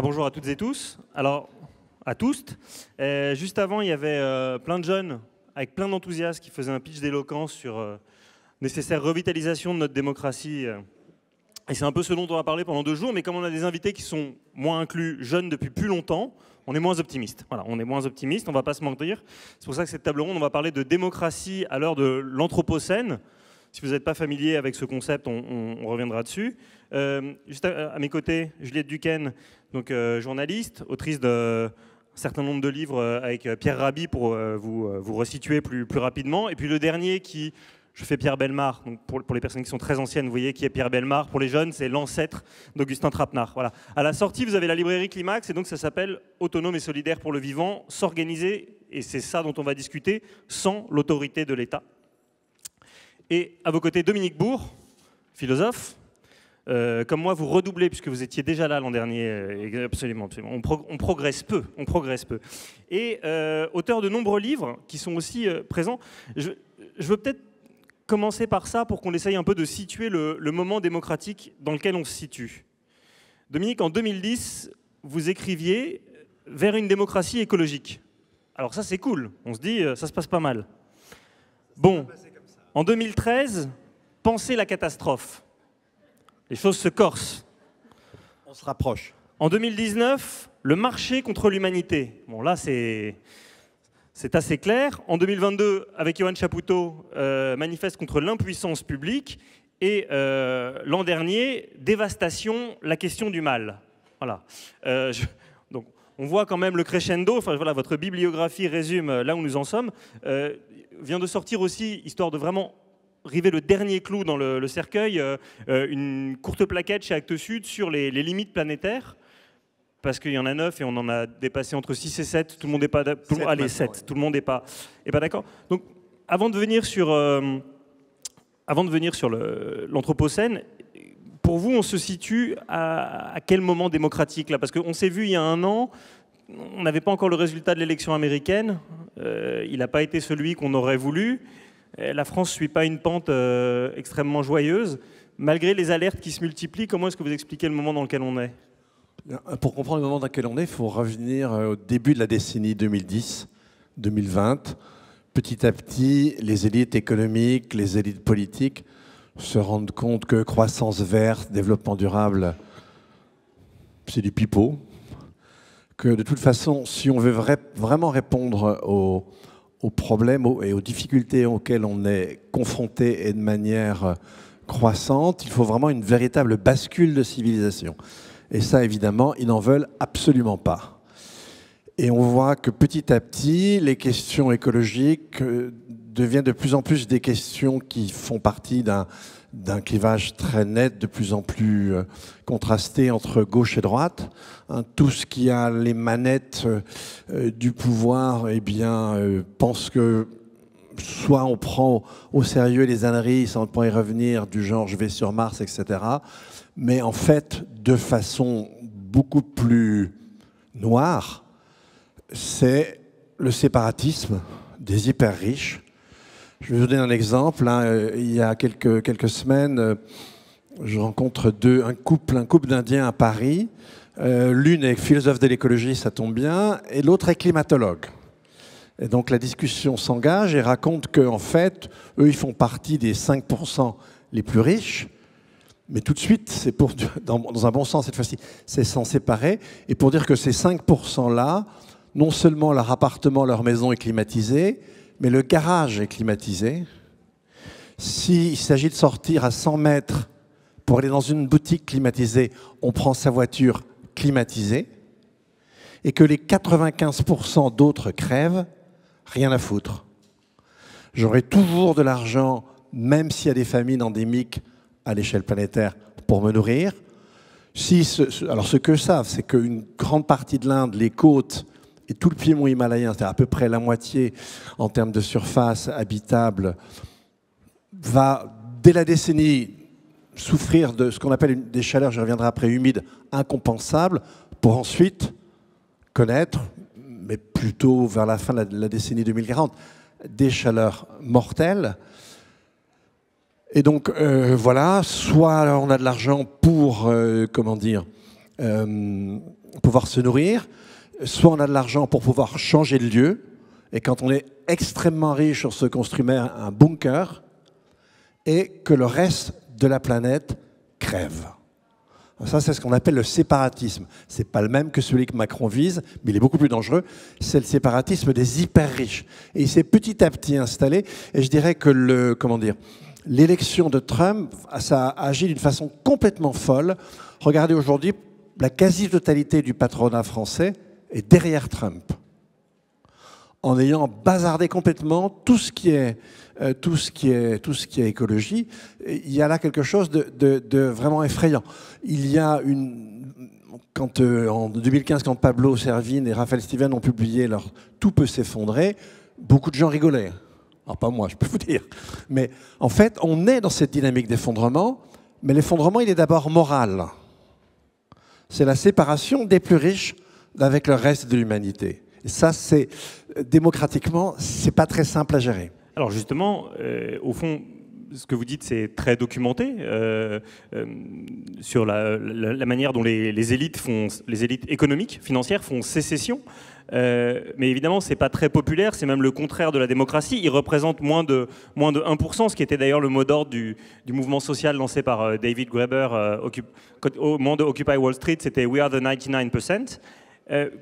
Bonjour à toutes et tous. Alors, à tous. Juste avant, il y avait plein de jeunes avec plein d'enthousiasme qui faisaient un pitch d'éloquence sur nécessaire revitalisation de notre démocratie. Et c'est un peu ce dont on va parler pendant 2 jours, mais comme on a des invités qui sont moins inclus, jeunes depuis plus longtemps, on est moins optimiste. Voilà, on est moins optimiste, on ne va pas se mentir. C'est pour ça que cette table ronde, on va parler de démocratie à l'heure de l'Anthropocène. Si vous n'êtes pas familier avec ce concept, on reviendra dessus. Juste à mes côtés, Juliette Duquesne, donc, journaliste, autrice d'un certain nombre de livres avec Pierre Rabhi pour vous resituer plus rapidement. Et puis le dernier qui... Je fais Pierre Bellemare, donc pour les personnes qui sont très anciennes, vous voyez qui est Pierre Bellemare. Pour les jeunes, c'est l'ancêtre d'Augustin Trapenard. Voilà. À la sortie, vous avez la librairie Climax, et donc ça s'appelle Autonome et solidaire pour le vivant, s'organiser, et c'est ça dont on va discuter, sans l'autorité de l'État. Et à vos côtés, Dominique Bourg, philosophe. Comme moi, vous redoublez, puisque vous étiez déjà là l'an dernier. Absolument, absolument. On progresse peu. On progresse peu. Et auteur de nombreux livres qui sont aussi présents. Je veux peut-être commencer par ça pour qu'on essaye un peu de situer le moment démocratique dans lequel on se situe. Dominique, en 2010, vous écriviez « Vers une démocratie écologique ». Alors ça, c'est cool. On se dit, ça se passe pas mal. Bon, en 2013, « Pensez la catastrophe ». Les choses se corsent. On se rapproche. En 2019, « Le marché contre l'humanité ». Bon, là, c'est assez clair. En 2022, avec Johan Chapoutot, manifeste contre l'impuissance publique. Et l'an dernier, dévastation, la question du mal. Voilà. Donc, on voit quand même le crescendo. Enfin, voilà, votre bibliographie résume là où nous en sommes. Vient de sortir aussi, histoire de vraiment river le dernier clou dans le cercueil, une courte plaquette chez Actes Sud sur les limites planétaires. Parce qu'il y en a 9 et on en a dépassé entre 6 et 7. Tout le monde n'est pas d'accord. Allez, 7. Ouais. Tout le monde n'est pas d'accord. Donc, avant de venir sur l'Anthropocène, pour vous, on se situe à quel moment démocratique là? Parce qu'on s'est vu il y a 1 an, on n'avait pas encore le résultat de l'élection américaine. Il n'a pas été celui qu'on aurait voulu. La France ne suit pas une pente extrêmement joyeuse. Malgré les alertes qui se multiplient, comment est-ce que vous expliquez le moment dans lequel on est? Pour comprendre le moment dans lequel on est, il faut revenir au début de la décennie 2010-2020. Petit à petit, les élites économiques, les élites politiques se rendent compte que croissance verte, développement durable, c'est du pipeau. Que de toute façon, si on veut vraiment répondre aux problèmes et aux difficultés auxquelles on est confronté et de manière croissante, il faut vraiment une véritable bascule de civilisation. Et ça, évidemment, ils n'en veulent absolument pas. Et on voit que petit à petit, les questions écologiques deviennent de plus en plus des questions qui font partie d'un clivage très net, de plus en plus contrasté entre gauche et droite. Tout ce qui a les manettes du pouvoir, eh bien, pense que soit on prend au sérieux les âneries sans y revenir, du genre je vais sur Mars, etc. Mais en fait, de façon beaucoup plus noire, c'est le séparatisme des hyper riches. Je vais vous donner un exemple. Il y a quelques semaines, je rencontre un couple d'Indiens à Paris. L'une est philosophe de l'écologie, ça tombe bien, et l'autre est climatologue. Et donc la discussion s'engage et raconte qu'en fait, eux, ils font partie des 5% les plus riches. Mais tout de suite, c'est dans un bon sens cette fois-ci, c'est s'en séparer. Et pour dire que ces 5%-là, non seulement leur appartement, leur maison est climatisé, mais le garage est climatisé. S'il s'agit de sortir à 100 mètres pour aller dans une boutique climatisée, on prend sa voiture climatisée. Et que les 95% d'autres crèvent, rien à foutre. J'aurai toujours de l'argent, même s'il y a des famines endémiques, à l'échelle planétaire pour me nourrir. Alors ce qu'eux savent, c'est qu'une grande partie de l'Inde, les côtes et tout le piémont himalayien, c'est-à-dire à peu près la moitié en termes de surface habitable, va, dès la décennie, souffrir de ce qu'on appelle des chaleurs, je reviendrai après, humides, incompensables, pour ensuite connaître, mais plutôt vers la fin de la décennie 2040, des chaleurs mortelles. Et donc, voilà, soit on a de l'argent pour, pouvoir se nourrir, soit on a de l'argent pour pouvoir changer de lieu, et quand on est extrêmement riche, on se construit un bunker, et que le reste de la planète crève. Ça, c'est ce qu'on appelle le séparatisme. Ce n'est pas le même que celui que Macron vise, mais il est beaucoup plus dangereux. C'est le séparatisme des hyper riches. Et il s'est petit à petit installé. Et je dirais que l'élection de Trump, ça a agi d'une façon complètement folle. Regardez aujourd'hui, la quasi-totalité du patronat français est derrière Trump, en ayant bazardé complètement tout ce qui est écologie. Il y a là quelque chose de vraiment effrayant. Il y a en 2015, quand Pablo Servigne et Raphaël Stevens ont publié leur « Tout peut s'effondrer », beaucoup de gens rigolaient. Alors pas moi, je peux vous dire. Mais en fait, on est dans cette dynamique d'effondrement, mais l'effondrement, il est d'abord moral. C'est la séparation des plus riches avec le reste de l'humanité. Et ça, démocratiquement, c'est pas très simple à gérer. Alors justement, au fond, ce que vous dites, c'est très documenté sur la manière dont les élites économiques, financières font sécession. Mais évidemment, ce n'est pas très populaire, c'est même le contraire de la démocratie. Ils représentent moins de 1%, ce qui était d'ailleurs le mot d'ordre du mouvement social lancé par David Graeber au moment de Occupy Wall Street, c'était « We are the 99%».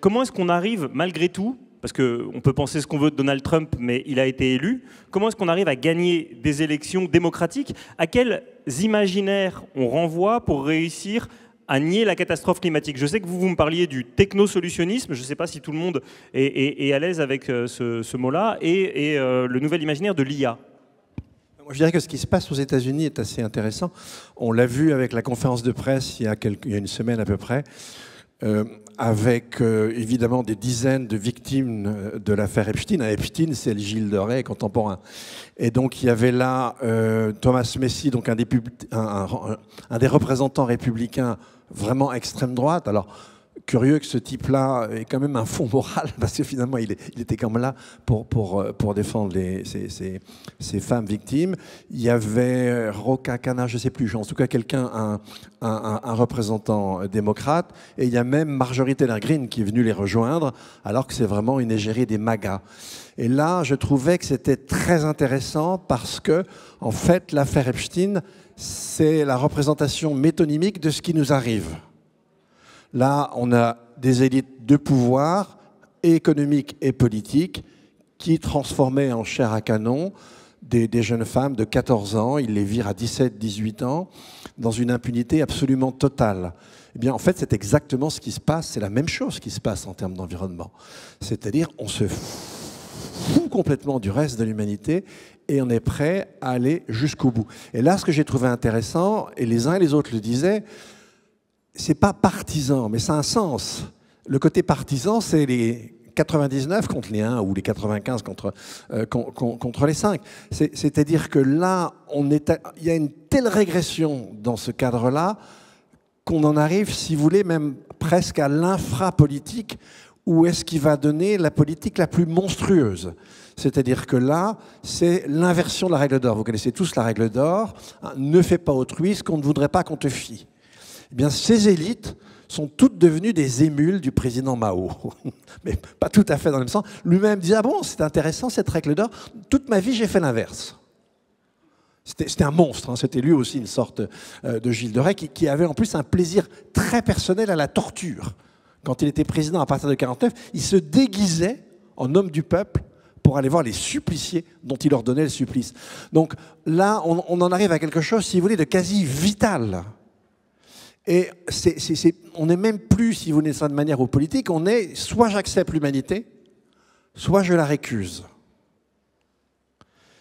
Comment est-ce qu'on arrive, malgré tout, parce qu'on peut penser ce qu'on veut de Donald Trump, mais il a été élu, comment est-ce qu'on arrive à gagner des élections démocratiques? À quels imaginaires on renvoie pour réussir à nier la catastrophe climatique? Je sais que vous me parliez du technosolutionnisme, je ne sais pas si tout le monde est à l'aise avec ce mot-là, et le nouvel imaginaire de l'IA. Je dirais que ce qui se passe aux États-Unis est assez intéressant. On l'a vu avec la conférence de presse il y a une semaine à peu près, avec évidemment des dizaines de victimes de l'affaire Epstein. Epstein, c'est le Gilles de Rais contemporain. Et donc il y avait là Thomas Messi, donc un des représentants républicains vraiment extrême droite. Alors, curieux que ce type-là ait quand même un fond moral, parce que finalement, il était quand même là pour défendre ces femmes victimes. Il y avait Roca Cana, je ne sais plus, en tout cas quelqu'un, un représentant démocrate, et il y a même Marjorie Taylor Greene qui est venue les rejoindre, alors que c'est vraiment une égérie des MAGA. Et là, je trouvais que c'était très intéressant parce que, en fait, l'affaire Epstein, c'est la représentation métonymique de ce qui nous arrive. Là, on a des élites de pouvoir, économiques et politiques, qui transformaient en chair à canon des jeunes femmes de 14 ans, ils les virent à 17, 18 ans, dans une impunité absolument totale. Eh bien, en fait, c'est exactement ce qui se passe, c'est la même chose qui se passe en termes d'environnement. C'est-à-dire, on se fout complètement du reste de l'humanité et on est prêt à aller jusqu'au bout. Et là, ce que j'ai trouvé intéressant, et les uns et les autres le disaient, c'est pas partisan, mais ça a un sens. Le côté partisan, c'est les 99 contre les 1 ou les 95 contre les 5. C'est-à-dire que là, il y a une telle régression dans ce cadre-là qu'on en arrive, si vous voulez, même presque à l'infrapolitique, où est-ce qui va donner la politique la plus monstrueuse. C'est-à-dire que là, c'est l'inversion de la règle d'or. Vous connaissez tous la règle d'or. Ne fais pas autrui ce qu'on ne voudrait pas qu'on te fie. Eh bien, ces élites sont toutes devenues des émules du président Mao. Mais pas tout à fait dans le même sens. Lui-même disait « Ah bon, c'est intéressant cette règle d'or. Toute ma vie, j'ai fait l'inverse. » C'était un monstre. Hein. C'était lui aussi une sorte de Gilles de Rais qui avait en plus un plaisir très personnel à la torture. Quand il était président à partir de 1949, il se déguisait en homme du peuple pour aller voir les suppliciés dont il leur donnait le supplice. Donc là, on en arrive à quelque chose, si vous voulez, de quasi vital. Et on n'est même plus, si vous voulez, ça de manière aux politiques, on est soit j'accepte l'humanité, soit je la récuse.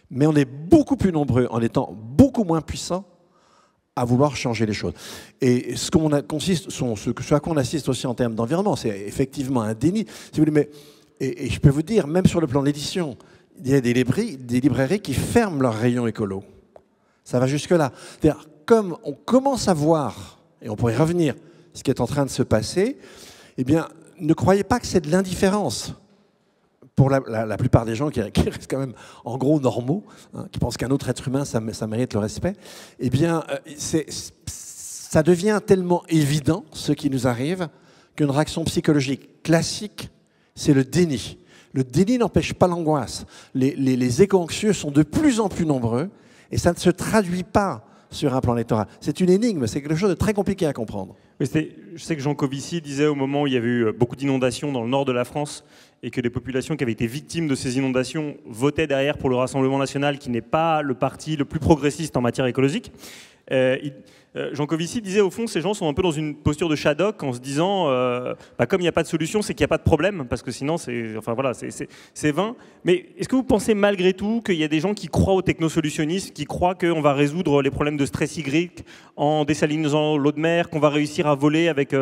Mais on est beaucoup plus nombreux, en étant beaucoup moins puissants, à vouloir changer les choses. Et ce à quoi on assiste aussi en termes d'environnement, c'est effectivement un déni. Si vous voulez, mais, et je peux vous dire, même sur le plan de l'édition, il y a des librairies qui ferment leurs rayons écolo. Ça va jusque-là. C'est-à-dire, comme on commence à voir, et on pourrait revenir, ce qui est en train de se passer, eh bien, ne croyez pas que c'est de l'indifférence. Pour la plupart des gens qui restent quand même en gros normaux, hein, qui pensent qu'un autre être humain, ça mérite le respect, eh bien, ça devient tellement évident, ce qui nous arrive, qu'une réaction psychologique classique, c'est le déni. Le déni n'empêche pas l'angoisse. Les éco-anxieux sont de plus en plus nombreux et ça ne se traduit pas sur un plan électoral. C'est une énigme, c'est quelque chose de très compliqué à comprendre. Je sais que Jean Covici disait au moment où il y avait eu beaucoup d'inondations dans le nord de la France et que les populations qui avaient été victimes de ces inondations votaient derrière pour le Rassemblement national, qui n'est pas le parti le plus progressiste en matière écologique. Jean Covici disait au fond, ces gens sont un peu dans une posture de Shadok en se disant comme il n'y a pas de solution, c'est qu'il n'y a pas de problème, parce que sinon c'est vain. Mais est-ce que vous pensez malgré tout qu'il y a des gens qui croient au technosolutionnisme, qui croient qu'on va résoudre les problèmes de stress hydrique en désalinisant l'eau de mer, qu'on va réussir à voler avec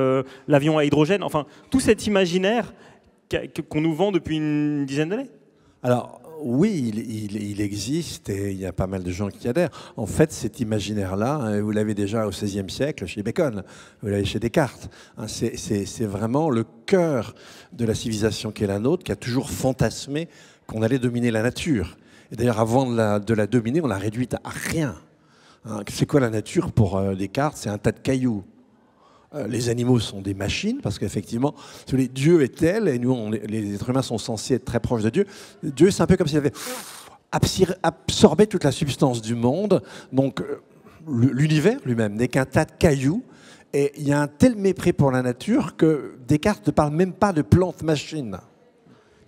l'avion à hydrogène, enfin tout cet imaginaire qu'on nous vend depuis une dizaine d'années? Alors, oui, il existe et il y a pas mal de gens qui adhèrent. En fait, cet imaginaire-là, vous l'avez déjà au XVIe siècle chez Bacon, vous l'avez chez Descartes. C'est vraiment le cœur de la civilisation qui est la nôtre, qui a toujours fantasmé qu'on allait dominer la nature. Et d'ailleurs, avant de la dominer, on l'a réduite à rien. C'est quoi la nature pour Descartes? C'est un tas de cailloux. Les animaux sont des machines, parce qu'effectivement, Dieu est tel, et nous, les êtres humains sont censés être très proches de Dieu. Dieu, c'est un peu comme s'il avait absorbé toute la substance du monde. Donc, l'univers lui-même n'est qu'un tas de cailloux. Et il y a un tel mépris pour la nature que Descartes ne parle même pas de plantes-machines.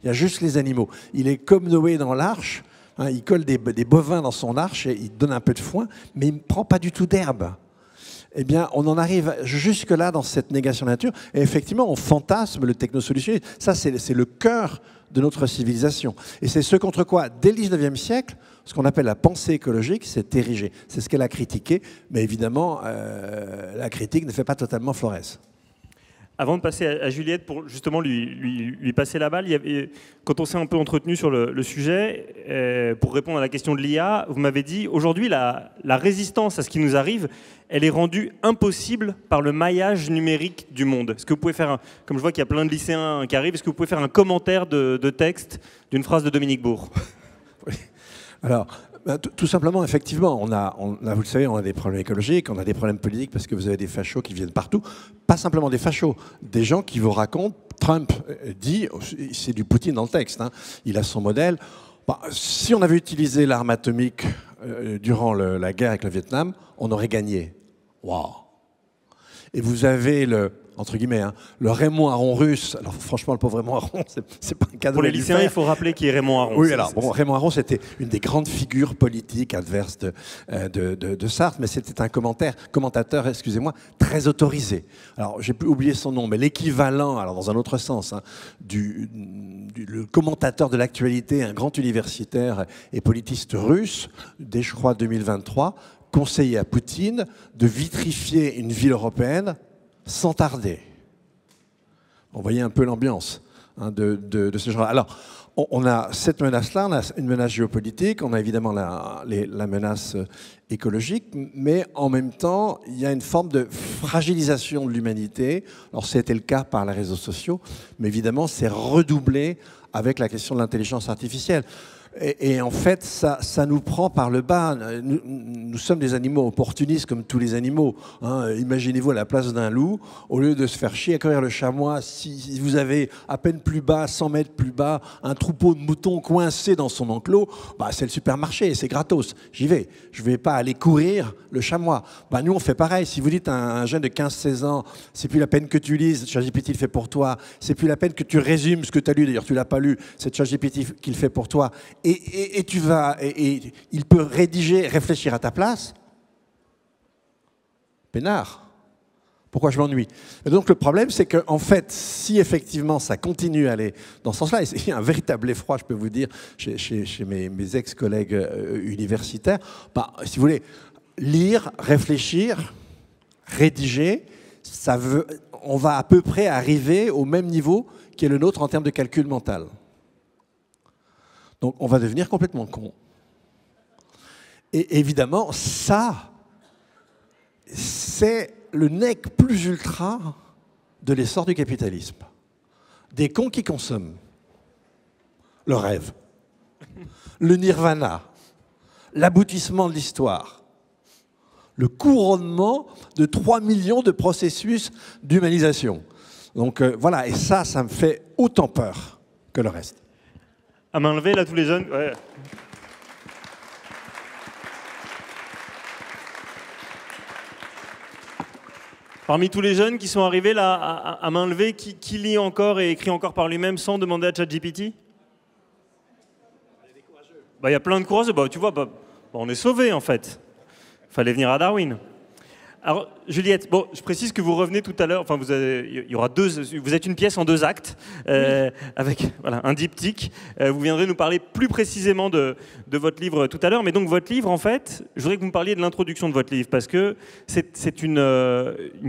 Il y a juste les animaux. Il est comme Noé dans l'arche. Il colle des bovins dans son arche et il donne un peu de foin, mais il ne prend pas du tout d'herbe. Eh bien, on en arrive jusque-là dans cette négation de la nature. Et effectivement, on fantasme le technosolutionnisme. Ça, c'est le cœur de notre civilisation. Et c'est ce contre quoi, dès le 19e siècle, ce qu'on appelle la pensée écologique s'est érigée. C'est ce qu'elle a critiqué. Mais évidemment, la critique ne fait pas totalement Flores. Avant de passer à Juliette pour justement lui passer la balle, quand on s'est un peu entretenu sur le sujet, pour répondre à la question de l'IA, vous m'avez dit aujourd'hui la résistance à ce qui nous arrive, elle est rendue impossible par le maillage numérique du monde. Est-ce que vous pouvez faire, comme je vois qu'il y a plein de lycéens qui arrivent, est-ce que vous pouvez faire un commentaire de texte d'une phrase de Dominique Bourg? Oui. Alors, tout simplement, effectivement, on a, vous le savez, on a des problèmes écologiques, on a des problèmes politiques parce que vous avez des fachos qui viennent partout. Pas simplement des fachos, des gens qui vous racontent, Trump dit, c'est du Poutine dans le texte, il a son modèle. Si on avait utilisé l'arme atomique durant la guerre avec le Vietnam, on aurait gagné. Waouh! Et vous avez entre guillemets, le Raymond Aron russe. Alors franchement, le pauvre Raymond Aron, c'est pas un cadeau. Pour les lycéens, il faut rappeler qui est Raymond Aron. Oui, alors Raymond Aron, c'était une des grandes figures politiques adverses de Sartre, mais c'était un commentateur, excusez-moi, très autorisé. Alors j'ai oublié son nom, mais l'équivalent, alors dans un autre sens, le commentateur de l'actualité, un grand universitaire et politiste russe, dès je crois 2023, conseillait à Poutine de vitrifier une ville européenne sans tarder. On voyait un peu l'ambiance de ce genre. Alors, on a cette menace-là, on a une menace géopolitique, on a évidemment la menace écologique, mais en même temps, il y a une forme de fragilisation de l'humanité. Alors, c'était le cas par les réseaux sociaux, mais évidemment, c'est redoublé avec la question de l'intelligence artificielle. Et en fait, ça nous prend par le bas. Nous sommes des animaux opportunistes comme tous les animaux. Imaginez-vous à la place d'un loup, au lieu de se faire chier à courir le chamois, si vous avez à peine plus bas, 100 mètres plus bas, un troupeau de moutons coincé dans son enclos, c'est le supermarché, c'est gratos, j'y vais. Je ne vais pas aller courir le chamois. Nous, on fait pareil. Si vous dites à un jeune de 15-16 ans, c'est plus la peine que tu lises, ChatGPT le fait pour toi, c'est plus la peine que tu résumes ce que tu as lu, d'ailleurs tu ne l'as pas lu, c'est ChatGPT qui le fait pour toi. Et il peut rédiger, réfléchir à ta place. Peinard. Pourquoi je m'ennuie? Et donc le problème, c'est qu'en fait, si effectivement ça continue à aller dans ce sens-là, et il y a un véritable effroi, je peux vous dire, chez mes ex-collègues universitaires, si vous voulez, lire, réfléchir, rédiger, on va à peu près arriver au même niveau qui est le nôtre en termes de calcul mental. Donc on va devenir complètement con. Et évidemment, ça, c'est le nec plus ultra de l'essor du capitalisme. Des cons qui consomment. Le rêve. Le nirvana. L'aboutissement de l'histoire. Le couronnement de 3 millions de processus d'humanisation. Donc voilà, et ça me fait autant peur que le reste. À main levée, là, tous les jeunes. Ouais. Parmi tous les jeunes qui sont arrivés là, à main levée, qui lit encore et écrit encore par lui-même sans demander à ChatGPT? Il y a plein de courageux. Tu vois, on est sauvés en fait. Il fallait venir à Darwin. Alors, Juliette, je précise que vous revenez tout à l'heure. Enfin, vous êtes une pièce en 2 actes, avec un diptyque. Vous viendrez nous parler plus précisément de votre livre tout à l'heure. Mais donc, votre livre, en fait, je voudrais que vous me parliez de l'introduction de votre livre, parce que c'est une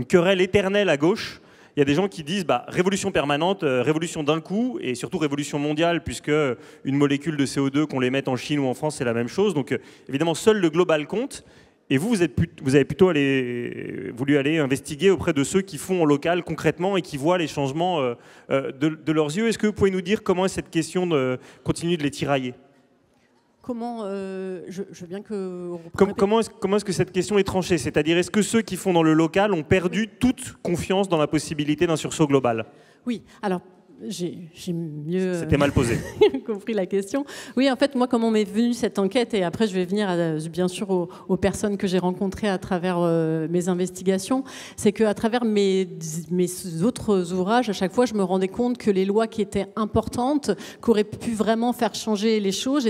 querelle éternelle à gauche. Il y a des gens qui disent révolution permanente, révolution d'un coup, et surtout révolution mondiale, puisque une molécule de CO2, qu'on les mette en Chine ou en France, c'est la même chose. Donc, évidemment, seul le global compte. Et vous avez plutôt voulu aller investiguer auprès de ceux qui font en local concrètement et qui voient les changements de leurs yeux. Est-ce que vous pouvez nous dire comment cette question continue de les tirailler? Comment je veux bien que... Comment est-ce que cette question est tranchée? C'est-à-dire, est-ce que ceux qui font dans le local ont perdu toute confiance dans la possibilité d'un sursaut global? Oui, alors... J'ai mieux C'était mal posé. compris la question. Oui, en fait, moi, comment m'est venue cette enquête, et après je vais venir bien sûr aux personnes que j'ai rencontrées à travers mes investigations, c'est qu'à travers mes autres ouvrages, à chaque fois, je me rendais compte que les lois qui étaient importantes, qui auraient pu vraiment faire changer les choses,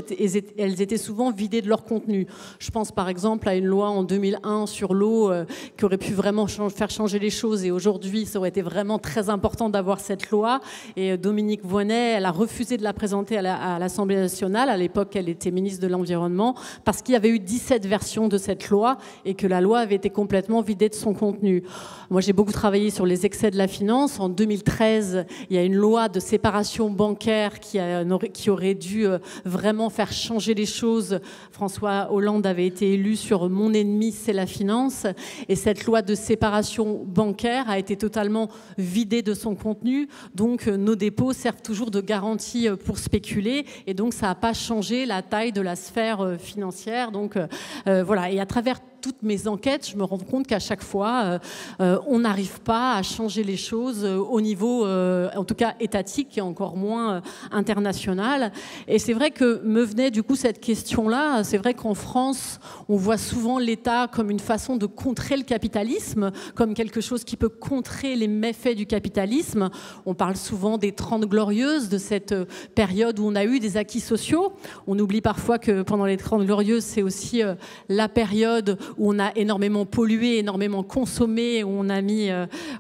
elles étaient souvent vidées de leur contenu. Je pense par exemple à une loi en 2001 sur l'eau qui aurait pu vraiment faire changer les choses, et aujourd'hui, ça aurait été vraiment très important d'avoir cette loi. Et Dominique Voynet, elle a refusé de la présenter à l'Assemblée nationale. À l'époque, elle était ministre de l'Environnement, parce qu'il y avait eu 17 versions de cette loi et que la loi avait été complètement vidée de son contenu. Moi, j'ai beaucoup travaillé sur les excès de la finance. En 2013, il y a une loi de séparation bancaire qui aurait dû vraiment faire changer les choses. François Hollande avait été élu sur « Mon ennemi, c'est la finance ». Et cette loi de séparation bancaire a été totalement vidée de son contenu. Donc, nos dépôts servent toujours de garantie pour spéculer, et donc ça n'a pas changé la taille de la sphère financière. Donc voilà, et à travers toutes mes enquêtes, je me rends compte qu'à chaque fois, on n'arrive pas à changer les choses au niveau, en tout cas étatique, et encore moins international. Et c'est vrai que me venait du coup cette question-là. C'est vrai qu'en France, on voit souvent l'État comme une façon de contrer le capitalisme, comme quelque chose qui peut contrer les méfaits du capitalisme. On parle souvent des 30 glorieuses, de cette période où on a eu des acquis sociaux. On oublie parfois que pendant les 30 glorieuses, c'est aussi la période où on a énormément pollué, énormément consommé, où on a mis...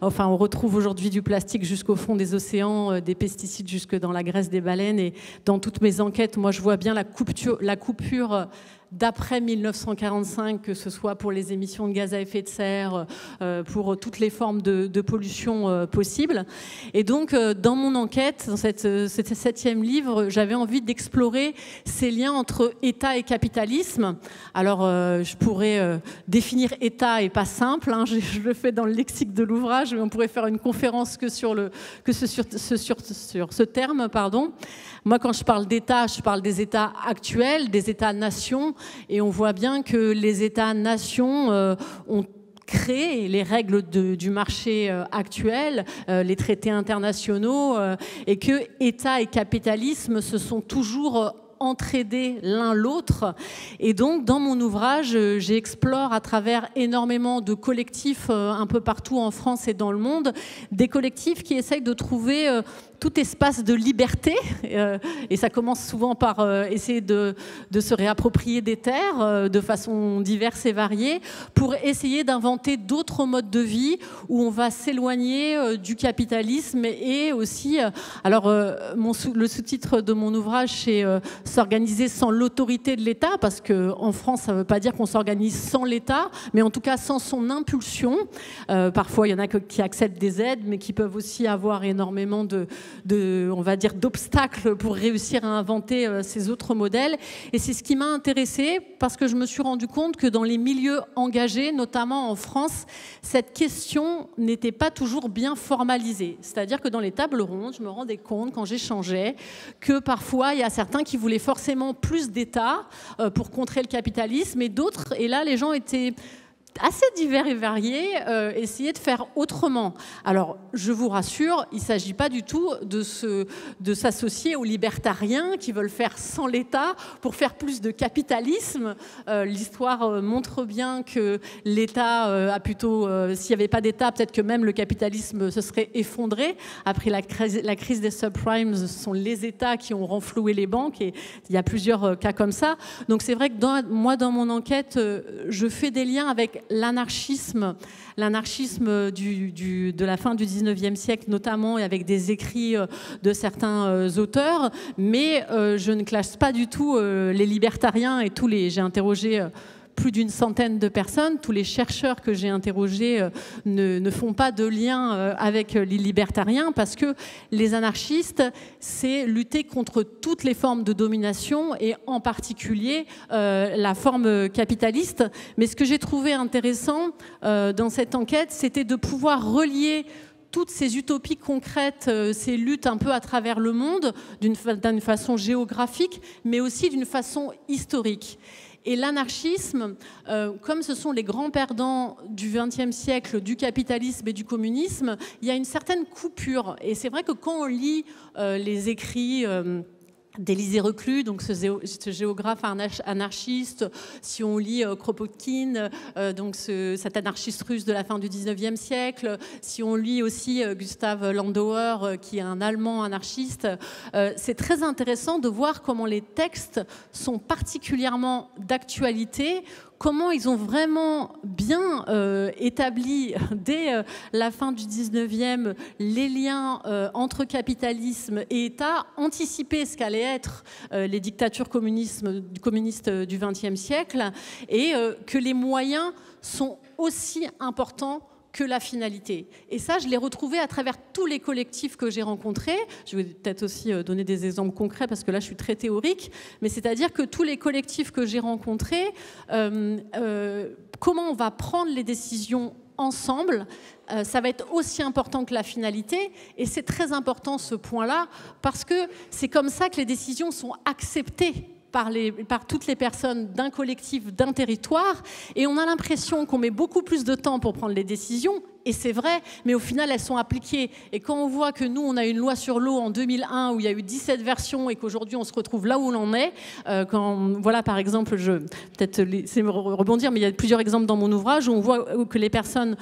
on retrouve aujourd'hui du plastique jusqu'au fond des océans, des pesticides jusque dans la graisse des baleines. Et dans toutes mes enquêtes, moi, je vois bien la coupure d'après 1945, que ce soit pour les émissions de gaz à effet de serre, pour toutes les formes de pollution possibles. Et donc, dans mon enquête, dans ce 7e livre, j'avais envie d'explorer ces liens entre État et capitalisme. Alors, je pourrais définir État et pas simple, hein, je le fais dans le lexique de l'ouvrage, mais on pourrait faire une conférence que sur ce terme, pardon. Moi, quand je parle d'État, je parle des États actuels, des États-nations, et on voit bien que les États-nations ont créé les règles du marché actuel, les traités internationaux, et que État et capitalisme se sont toujours entraider l'un l'autre. Et donc, dans mon ouvrage, j'explore à travers énormément de collectifs un peu partout en France et dans le monde, des collectifs qui essayent de trouver tout espace de liberté, et ça commence souvent par essayer de se réapproprier des terres de façon diverse et variée, pour essayer d'inventer d'autres modes de vie où on va s'éloigner du capitalisme, et aussi, le sous-titre de mon ouvrage, c'est s'organiser sans l'autorité de l'État, parce qu'en France, ça ne veut pas dire qu'on s'organise sans l'État, mais en tout cas sans son impulsion. Parfois, il y en a qui acceptent des aides, mais qui peuvent aussi avoir énormément on va dire, d'obstacles pour réussir à inventer ces autres modèles. Et c'est ce qui m'a intéressée, parce que je me suis rendu compte que dans les milieux engagés, notamment en France, cette question n'était pas toujours bien formalisée. C'est-à-dire que dans les tables rondes, je me rendais compte, quand j'échangeais, que parfois, il y a certains qui voulaient forcément plus d'État pour contrer le capitalisme, et d'autres, et là, les gens étaient assez divers et variés, essayer de faire autrement. Alors, je vous rassure, il ne s'agit pas du tout de s'associer aux libertariens qui veulent faire sans l'État pour faire plus de capitalisme. L'histoire montre bien que l'État a plutôt, s'il n'y avait pas d'État, peut-être que même le capitalisme se serait effondré. Après la crise des subprimes, ce sont les États qui ont renfloué les banques, et il y a plusieurs cas comme ça. Donc c'est vrai que moi, dans mon enquête, je fais des liens avec l'anarchisme de la fin du 19e siècle, notamment, et avec des écrits de certains auteurs, mais je ne classe pas du tout les libertariens et tous les... J'ai interrogé plus d'une centaine de personnes. Tous les chercheurs que j'ai interrogés ne font pas de lien avec les libertariens, parce que les anarchistes, c'est lutter contre toutes les formes de domination, et en particulier la forme capitaliste. Mais ce que j'ai trouvé intéressant dans cette enquête, c'était de pouvoir relier toutes ces utopies concrètes, ces luttes un peu à travers le monde, d'une façon géographique, mais aussi d'une façon historique. Et l'anarchisme, comme ce sont les grands perdants du XXe siècle, du capitalisme et du communisme, il y a une certaine coupure. Et c'est vrai que quand on lit les écrits d'Élisée Reclus, donc ce géographe anarchiste, si on lit Kropotkin, donc cet anarchiste russe de la fin du 19e siècle, si on lit aussi Gustav Landauer, qui est un Allemand anarchiste, c'est très intéressant de voir comment les textes sont particulièrement d'actualité, comment ils ont vraiment bien établi dès la fin du 19e les liens entre capitalisme et État, anticipé ce qu'allaient être les dictatures communistes du XXe siècle, et que les moyens sont aussi importants que la finalité. Et ça, je l'ai retrouvé à travers tous les collectifs que j'ai rencontrés. Je vais peut-être aussi donner des exemples concrets, parce que là, je suis très théorique, mais c'est-à-dire que tous les collectifs que j'ai rencontrés, comment on va prendre les décisions ensemble, ça va être aussi important que la finalité, et c'est très important ce point-là, parce que c'est comme ça que les décisions sont acceptées par toutes les personnes d'un collectif, d'un territoire, et on a l'impression qu'on met beaucoup plus de temps pour prendre les décisions, et c'est vrai, mais au final, elles sont appliquées. Et quand on voit que nous, on a une loi sur l'eau en 2001 où il y a eu 17 versions, et qu'aujourd'hui, on se retrouve là où on en est, voilà, par exemple, peut-être laisser me rebondir, mais il y a plusieurs exemples dans mon ouvrage où on voit que les personnes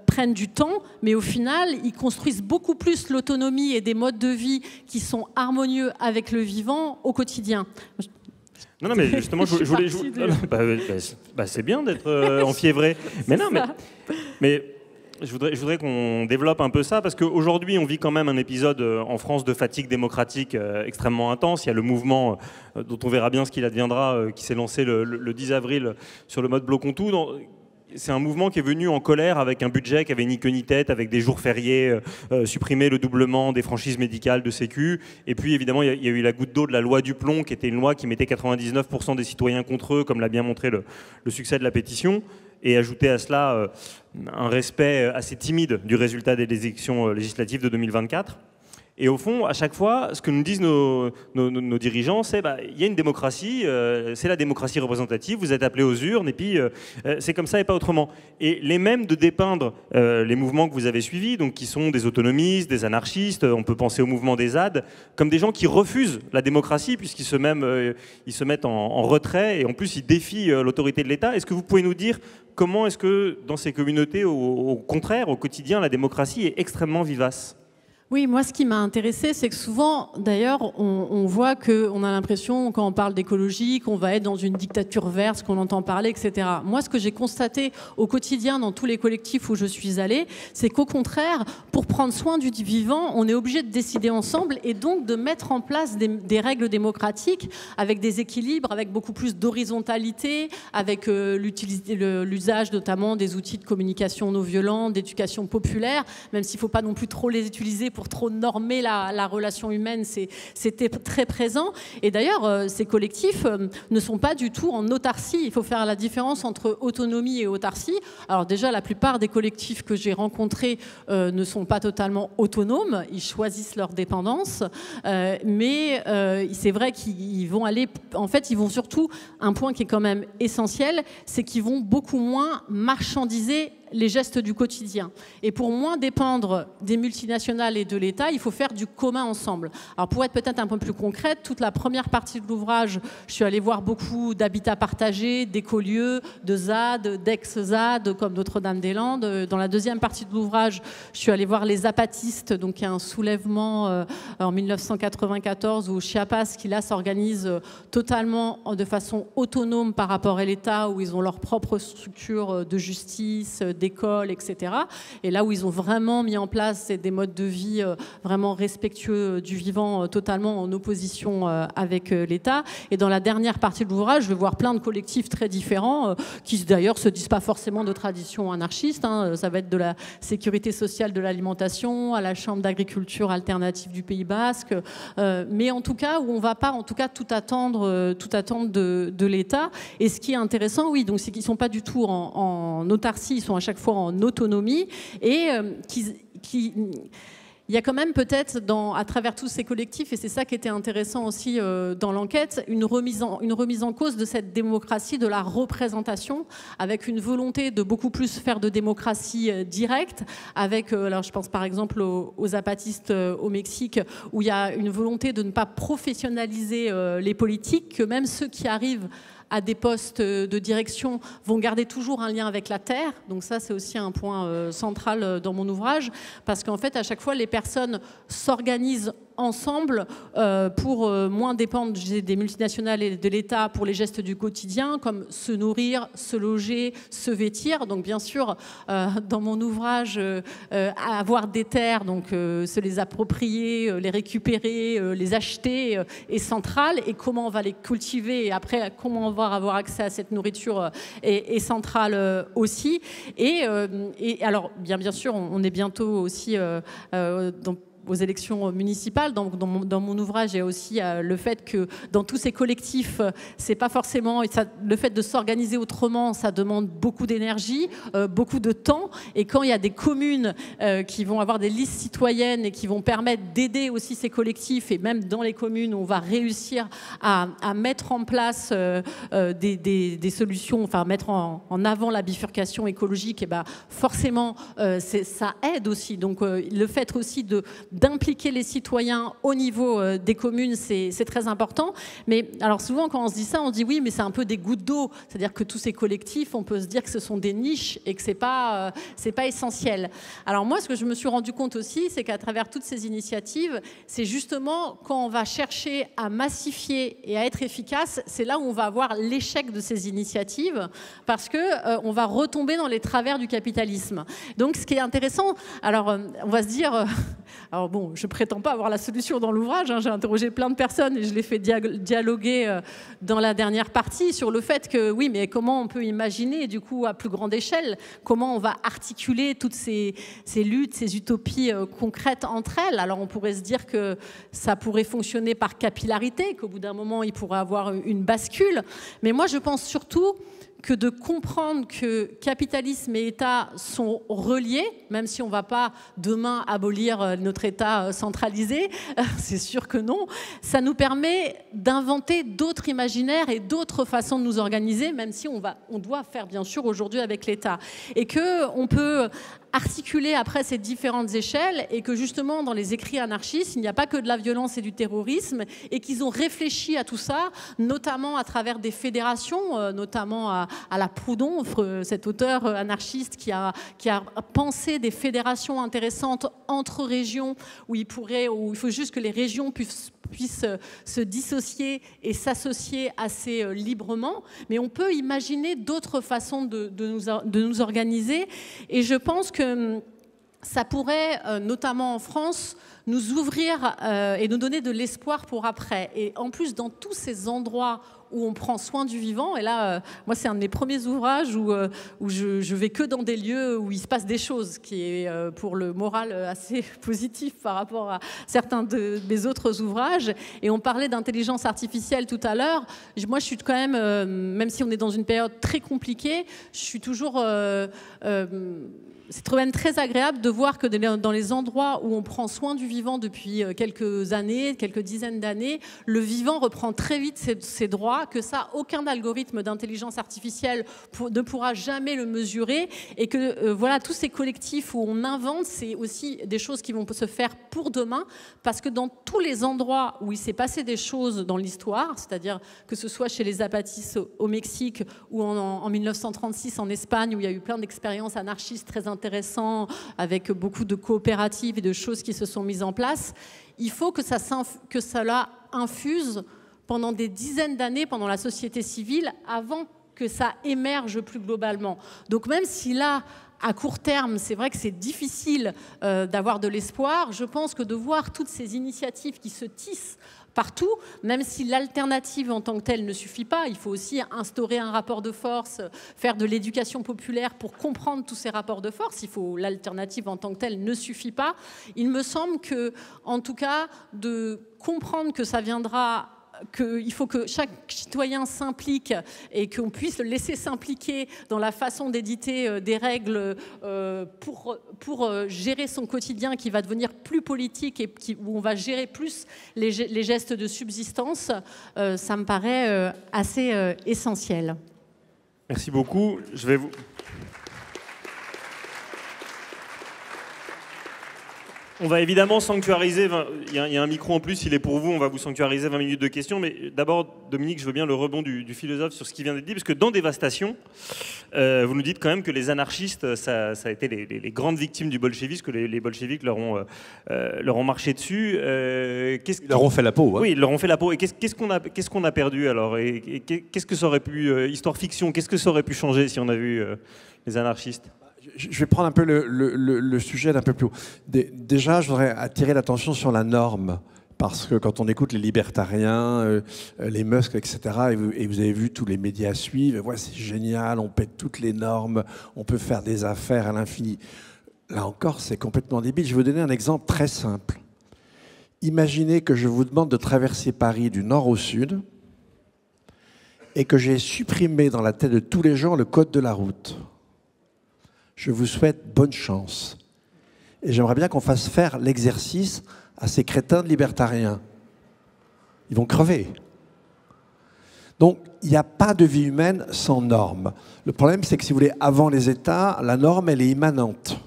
prennent du temps, mais au final, ils construisent beaucoup plus l'autonomie et des modes de vie qui sont harmonieux avec le vivant au quotidien. Non, mais justement, je voulais... c'est bien d'être enfiévré. Mais non, mais je voudrais qu'on développe un peu ça, parce qu'aujourd'hui, on vit quand même un épisode en France de fatigue démocratique extrêmement intense. Il y a le mouvement, dont on verra bien ce qu'il adviendra, qui s'est lancé le 10 avril sur le mode Bloquons tout. C'est un mouvement qui est venu en colère avec un budget qui avait ni queue ni tête, avec des jours fériés, supprimer le doublement des franchises médicales de Sécu. Et puis évidemment, il y a eu la goutte d'eau de la loi du plomb, qui était une loi qui mettait 99% des citoyens contre eux, comme l'a bien montré le succès de la pétition, et ajouter à cela un respect assez timide du résultat des élections législatives de 2024. Et au fond, à chaque fois, ce que nous disent nos dirigeants, c'est il y a une démocratie, c'est la démocratie représentative, vous êtes appelés aux urnes, et puis c'est comme ça et pas autrement. Et les mêmes de dépeindre les mouvements que vous avez suivis, donc qui sont des autonomistes, des anarchistes, on peut penser au mouvement des ZAD, comme des gens qui refusent la démocratie, puisqu'ils se mettent en retrait, et en plus ils défient l'autorité de l'État. Est-ce que vous pouvez nous dire comment est-ce que dans ces communautés, au contraire, au quotidien, la démocratie est extrêmement vivace ? Oui, moi, ce qui m'a intéressée, c'est que souvent, d'ailleurs, on voit qu'on a l'impression, quand on parle d'écologie, qu'on va être dans une dictature verte, qu'on entend parler, etc. Moi, ce que j'ai constaté au quotidien dans tous les collectifs où je suis allée, c'est qu'au contraire, pour prendre soin du vivant, on est obligé de décider ensemble, et donc de mettre en place des règles démocratiques avec des équilibres, avec beaucoup plus d'horizontalité, avec l'usage notamment des outils de communication non violente, d'éducation populaire, même s'il ne faut pas non plus trop les utiliser pour trop normer la relation humaine, c'était très présent. Et d'ailleurs, ces collectifs ne sont pas du tout en autarcie. Il faut faire la différence entre autonomie et autarcie. Alors déjà, la plupart des collectifs que j'ai rencontrés ne sont pas totalement autonomes. Ils choisissent leur dépendance. Mais c'est vrai qu'ils vont aller... En fait, ils vont surtout... Un point qui est quand même essentiel, c'est qu'ils vont beaucoup moins marchandiser les gestes du quotidien. Et pour moins dépendre des multinationales et de l'État, il faut faire du commun ensemble. Alors pour être peut-être un peu plus concrète, toute la première partie de l'ouvrage, je suis allée voir beaucoup d'habitats partagés, d'écolieux, de ZAD, d'ex-ZAD, comme Notre-Dame-des-Landes. Dans la deuxième partie de l'ouvrage, je suis allée voir les Zapatistes, donc il y a un soulèvement en 1994 au Chiapas qui là s'organise totalement de façon autonome par rapport à l'État, où ils ont leur propre structure de justice, d'école, etc. Et là où ils ont vraiment mis en place des modes de vie vraiment respectueux du vivant, totalement en opposition avec l'État. Et dans la dernière partie de l'ouvrage, je vais voir plein de collectifs très différents qui d'ailleurs se disent pas forcément de tradition anarchiste. Ça va être de la sécurité sociale de l'alimentation à la chambre d'agriculture alternative du Pays Basque. Mais en tout cas, où on ne va pas en tout cas tout attendre de l'État. Et ce qui est intéressant, oui, donc c'est qu'ils ne sont pas du tout en autarcie, ils sont à chaque fois en autonomie et il y a quand même peut-être, à travers tous ces collectifs, et c'est ça qui était intéressant aussi dans l'enquête, une remise en cause de cette démocratie, de la représentation, avec une volonté de beaucoup plus faire de démocratie directe, avec, alors je pense par exemple aux zapatistes au Mexique, où il y a une volonté de ne pas professionnaliser les politiques, que même ceux qui arrivent à des postes de direction vont garder toujours un lien avec la terre. Donc ça, c'est aussi un point central dans mon ouvrage, parce qu'en fait, à chaque fois, les personnes s'organisent ensemble pour moins dépendre des multinationales et de l'État pour les gestes du quotidien, comme se nourrir, se loger, se vêtir. Donc bien sûr, dans mon ouvrage, avoir des terres, donc se les approprier, les récupérer, les acheter est central. Et comment on va les cultiver et après comment on va avoir accès à cette nourriture est central aussi. Et alors bien sûr, on est bientôt aussi aux élections municipales. Dans mon ouvrage, il y a aussi le fait que dans tous ces collectifs, c'est pas forcément le fait de s'organiser autrement, ça demande beaucoup d'énergie, beaucoup de temps. Et quand il y a des communes qui vont avoir des listes citoyennes et qui vont permettre d'aider aussi ces collectifs, et même dans les communes, on va réussir à mettre en place des solutions, enfin mettre en avant la bifurcation écologique, et ben forcément ça aide aussi. Donc le fait aussi d'impliquer les citoyens au niveau des communes, c'est très important. Mais alors souvent, quand on se dit ça, on dit oui, mais c'est un peu des gouttes d'eau. C'est-à-dire que tous ces collectifs, on peut se dire que ce sont des niches et que c'est pas essentiel. Alors moi, ce que je me suis rendu compte aussi, c'est qu'à travers toutes ces initiatives, c'est justement quand on va chercher à massifier et à être efficace, c'est là où on va avoir l'échec de ces initiatives, parce que on va retomber dans les travers du capitalisme. Donc, ce qui est intéressant, alors on va se dire... Alors bon, je ne prétends pas avoir la solution dans l'ouvrage, j'ai interrogé plein de personnes et je les fais dialoguer dans la dernière partie sur le fait que, oui, mais comment on peut imaginer, du coup, à plus grande échelle, comment on va articuler toutes ces luttes, ces utopies concrètes entre elles. Alors on pourrait se dire que ça pourrait fonctionner par capillarité, qu'au bout d'un moment, il pourrait avoir une bascule. Mais moi, je pense surtout que de comprendre que capitalisme et État sont reliés, même si on ne va pas demain abolir notre État centralisé, c'est sûr que non, ça nous permet d'inventer d'autres imaginaires et d'autres façons de nous organiser, même si on doit faire bien sûr aujourd'hui avec l'État. Et qu'on peut articuler après ces différentes échelles, et que justement dans les écrits anarchistes, il n'y a pas que de la violence et du terrorisme, et qu'ils ont réfléchi à tout ça, notamment à travers des fédérations, notamment à la Proudhon, cet auteur anarchiste qui a pensé des fédérations intéressantes entre régions, où il faut juste que les régions puissent se dissocier et s'associer assez librement, mais on peut imaginer d'autres façons de nous organiser, et je pense que ça pourrait, notamment en France, nous ouvrir et nous donner de l'espoir pour après. Et en plus, dans tous ces endroits où on prend soin du vivant. Et là, moi, c'est un de mes premiers ouvrages où je vais que dans des lieux où il se passe des choses, qui est pour le moral assez positif par rapport à certains de mes autres ouvrages. Et on parlait d'intelligence artificielle tout à l'heure. Moi, je suis quand même si on est dans une période très compliquée, je suis toujours... c'est quand même très agréable de voir que dans les endroits où on prend soin du vivant depuis quelques années, quelques dizaines d'années, le vivant reprend très vite ses droits, que ça, aucun algorithme d'intelligence artificielle ne pourra jamais le mesurer, et que voilà, tous ces collectifs où on invente, c'est aussi des choses qui vont se faire pour demain, parce que dans tous les endroits où il s'est passé des choses dans l'histoire, c'est-à-dire que ce soit chez les Zapatistes au Mexique ou en 1936 en Espagne, où il y a eu plein d'expériences anarchistes très intéressant, avec beaucoup de coopératives et de choses qui se sont mises en place. Il faut que cela infuse pendant des dizaines d'années, pendant la société civile, avant que ça émerge plus globalement. Donc même si là, à court terme, c'est vrai que c'est difficile d'avoir de l'espoir, je pense que de voir toutes ces initiatives qui se tissent partout, même si l'alternative en tant que telle ne suffit pas, il faut aussi instaurer un rapport de force, faire de l'éducation populaire pour comprendre tous ces rapports de force. L'alternative en tant que telle ne suffit pas. Il me semble que, en tout cas, de comprendre que ça viendra, qu'il faut que chaque citoyen s'implique et qu'on puisse le laisser s'impliquer dans la façon d'éditer des règles pour gérer son quotidien, qui va devenir plus politique et où on va gérer plus les gestes de subsistance, ça me paraît assez essentiel. Merci beaucoup. Je vais vous... On va évidemment sanctuariser, il y a un micro en plus, il est pour vous, on va vous sanctuariser 20 minutes de questions, mais d'abord, Dominique, je veux bien le rebond du philosophe sur ce qui vient d'être dit, parce que dans Dévastation, vous nous dites quand même que les anarchistes, ça a été les grandes victimes du bolchevisme, que les bolcheviks leur ont marché dessus. Ils leur ont fait la peau. Hein. Oui, ils leur ont fait la peau. Et qu'est-ce qu'on a perdu alors? Et qu'est-ce que ça aurait pu, histoire fiction, qu'est-ce que ça aurait pu changer si on a vu les anarchistes? Je vais prendre un peu le sujet d'un peu plus haut. Déjà, je voudrais attirer l'attention sur la norme. Parce que quand on écoute les libertariens, les Musk, etc., et vous avez vu tous les médias suivent, ouais, c'est génial, on pète toutes les normes, on peut faire des affaires à l'infini. Là encore, c'est complètement débile. Je vais vous donner un exemple très simple. Imaginez que je vous demande de traverser Paris du nord au sud et que j'ai supprimé dans la tête de tous les gens le code de la route. Je vous souhaite bonne chance. Et j'aimerais bien qu'on fasse faire l'exercice à ces crétins de libertariens. Ils vont crever. Donc, il n'y a pas de vie humaine sans normes. Le problème, c'est que si vous voulez, avant les États, la norme, elle est immanente.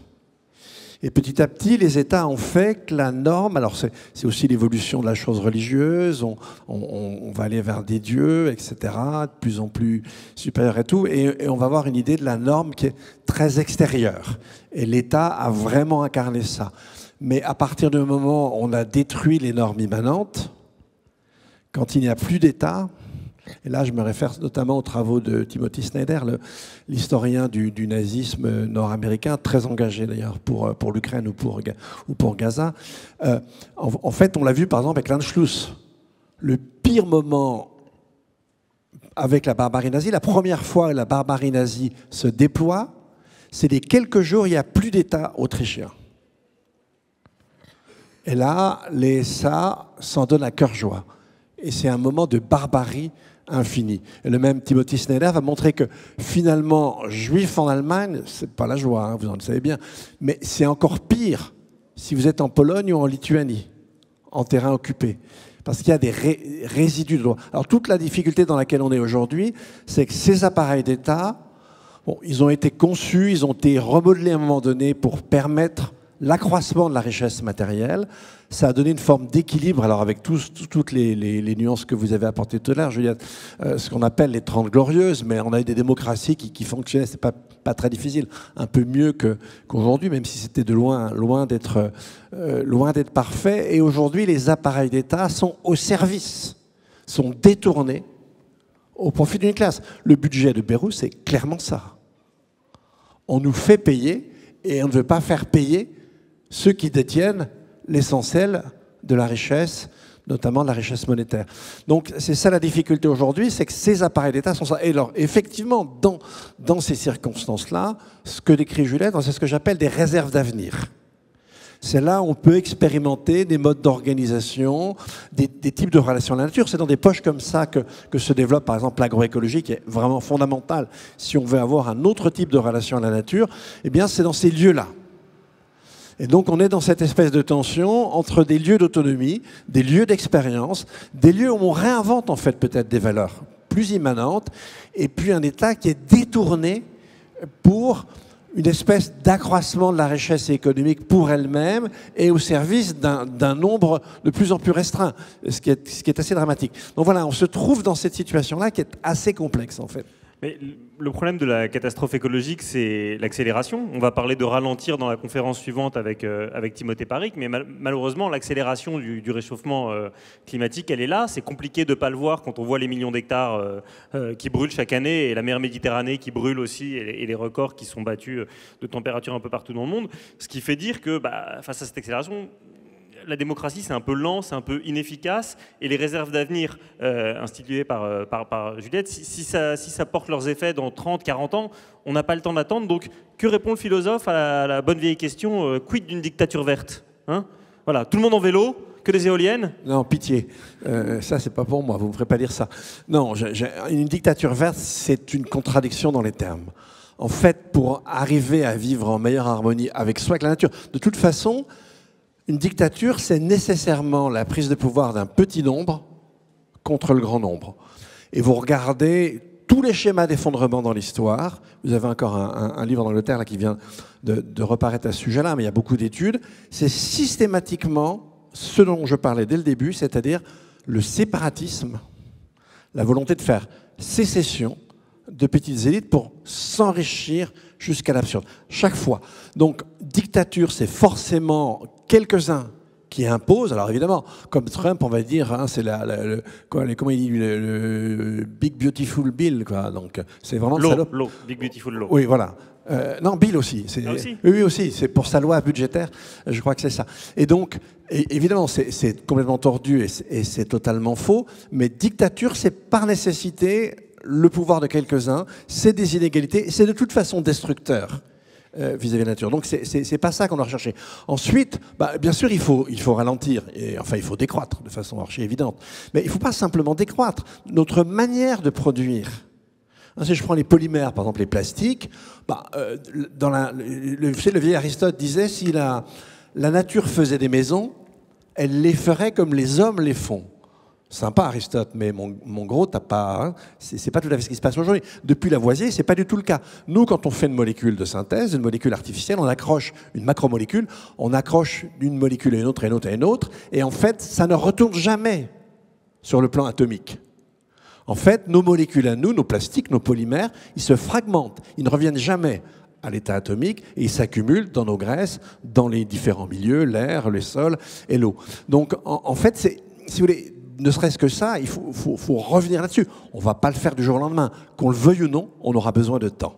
Et petit à petit, les États ont fait que la norme, alors c'est aussi l'évolution de la chose religieuse, on va aller vers des dieux, etc., de plus en plus supérieurs et tout, et on va avoir une idée de la norme qui est très extérieure. Et l'État a vraiment incarné ça. Mais à partir du moment où on a détruit les normes immanentes, quand il n'y a plus d'État, et là je me réfère notamment aux travaux de Timothy Snyder, l'historien du nazisme nord-américain, très engagé d'ailleurs pour l'Ukraine ou pour Gaza. En fait, on l'a vu par exemple avec l'Anschluss. Le pire moment avec la barbarie nazie, la première fois que la barbarie nazie se déploie, c'est les quelques jours, il n'y a plus d'État autrichien. Et là, les SA s'en donnent à cœur joie. Et c'est un moment de barbarie infinie. Et le même Timothy Snyder va montrer que finalement, juif en Allemagne, c'est pas la joie, hein, vous en le savez bien, mais c'est encore pire si vous êtes en Pologne ou en Lituanie, en terrain occupé. Parce qu'il y a des résidus de droit. Alors toute la difficulté dans laquelle on est aujourd'hui, c'est que ces appareils d'État, bon, ils ont été conçus, ils ont été remodelés à un moment donné pour permettre l'accroissement de la richesse matérielle. Ça a donné une forme d'équilibre, alors avec toutes les nuances que vous avez apportées tout à l'heure, Juliette, ce qu'on appelle les 30 glorieuses, mais on a eu des démocraties qui fonctionnaient, c'est pas très difficile, un peu mieux qu'aujourd'hui, même si c'était de loin d'être parfait. Et aujourd'hui, les appareils d'État sont au service, sont détournés au profit d'une classe. Le budget de Bayrou, c'est clairement ça. On nous fait payer et on ne veut pas faire payer ceux qui détiennent l'essentiel de la richesse, notamment de la richesse monétaire. Donc c'est ça la difficulté aujourd'hui, c'est que ces appareils d'État sont ça. Et alors effectivement, dans ces circonstances-là, ce que décrit Juliette, c'est ce que j'appelle des réserves d'avenir. C'est là où on peut expérimenter des modes d'organisation, des types de relations à la nature. C'est dans des poches comme ça que se développe, par exemple, l'agroécologie, qui est vraiment fondamentale. Si on veut avoir un autre type de relation à la nature, eh bien, c'est dans ces lieux-là. Et donc, on est dans cette espèce de tension entre des lieux d'autonomie, des lieux d'expérience, des lieux où on réinvente, en fait, peut-être des valeurs plus immanentes, et puis un État qui est détourné pour une espèce d'accroissement de la richesse économique pour elle-même et au service d'un nombre de plus en plus restreint, ce qui est assez dramatique. Donc voilà, on se trouve dans cette situation-là qui est assez complexe en fait. Mais le problème de la catastrophe écologique, c'est l'accélération. On va parler de ralentir dans la conférence suivante avec Timothée Paric, mais malheureusement, l'accélération du réchauffement climatique, elle est là. C'est compliqué de ne pas le voir quand on voit les millions d'hectares qui brûlent chaque année et la mer Méditerranée qui brûle aussi et les records qui sont battus de température un peu partout dans le monde. Ce qui fait dire que face à cette accélération, la démocratie, c'est un peu lent, c'est un peu inefficace, et les réserves d'avenir instituées par Juliette, si ça porte leurs effets dans 30, 40 ans, on n'a pas le temps d'attendre. Donc, que répond le philosophe à la bonne vieille question quid d'une dictature verte, hein? Voilà, tout le monde en vélo, que des éoliennes? Non, pitié. Ça, c'est pas pour moi, vous ne me ferez pas dire ça. Non, une dictature verte, c'est une contradiction dans les termes. En fait, pour arriver à vivre en meilleure harmonie avec soi, avec la nature, de toute façon, une dictature, c'est nécessairement la prise de pouvoir d'un petit nombre contre le grand nombre. Et vous regardez tous les schémas d'effondrement dans l'histoire. Vous avez encore un livre en Angleterre là, qui vient de reparaître à ce sujet-là, mais il y a beaucoup d'études. C'est systématiquement ce dont je parlais dès le début, c'est-à-dire le séparatisme, la volonté de faire sécession de petites élites pour s'enrichir jusqu'à l'absurde. Chaque fois. Donc, dictature, c'est forcément quelques-uns qui imposent. Alors évidemment, comme Trump, on va dire, hein, c'est comment il dit, le Big Beautiful Bill, quoi. Donc c'est vraiment Law, Big Beautiful Law. Oui, voilà. Non, Bill aussi. Aussi. Oui, aussi. C'est pour sa loi budgétaire. Je crois que c'est ça. Et donc, évidemment, c'est complètement tordu et c'est totalement faux. Mais dictature, c'est par nécessité le pouvoir de quelques-uns. C'est des inégalités. C'est de toute façon destructeur vis-à-vis de la nature. Donc c'est pas ça qu'on doit rechercher. Ensuite, bien sûr, il faut ralentir. Enfin, il faut décroître de façon archi évidente. Mais il ne faut pas simplement décroître. Notre manière de produire. Si je prends les polymères, par exemple les plastiques, le vieil Aristote disait si la nature faisait des maisons, elle les ferait comme les hommes les font. Sympa Aristote, mais mon gros, t'as pas, hein, c'est pas tout à fait ce qui se passe aujourd'hui. Depuis Lavoisier, c'est pas du tout le cas. Nous, quand on fait une molécule de synthèse, une molécule artificielle, on accroche une macromolécule, on accroche une molécule à une autre, à une autre, à une autre, et en fait, ça ne retourne jamais sur le plan atomique. En fait, nos molécules à nous, nos plastiques, nos polymères, ils se fragmentent, ils ne reviennent jamais à l'état atomique et ils s'accumulent dans nos graisses, dans les différents milieux, l'air, le sol et l'eau. Donc, en fait, si vous voulez, ne serait-ce que ça, il faut revenir là-dessus. On ne va pas le faire du jour au lendemain. Qu'on le veuille ou non, on aura besoin de temps.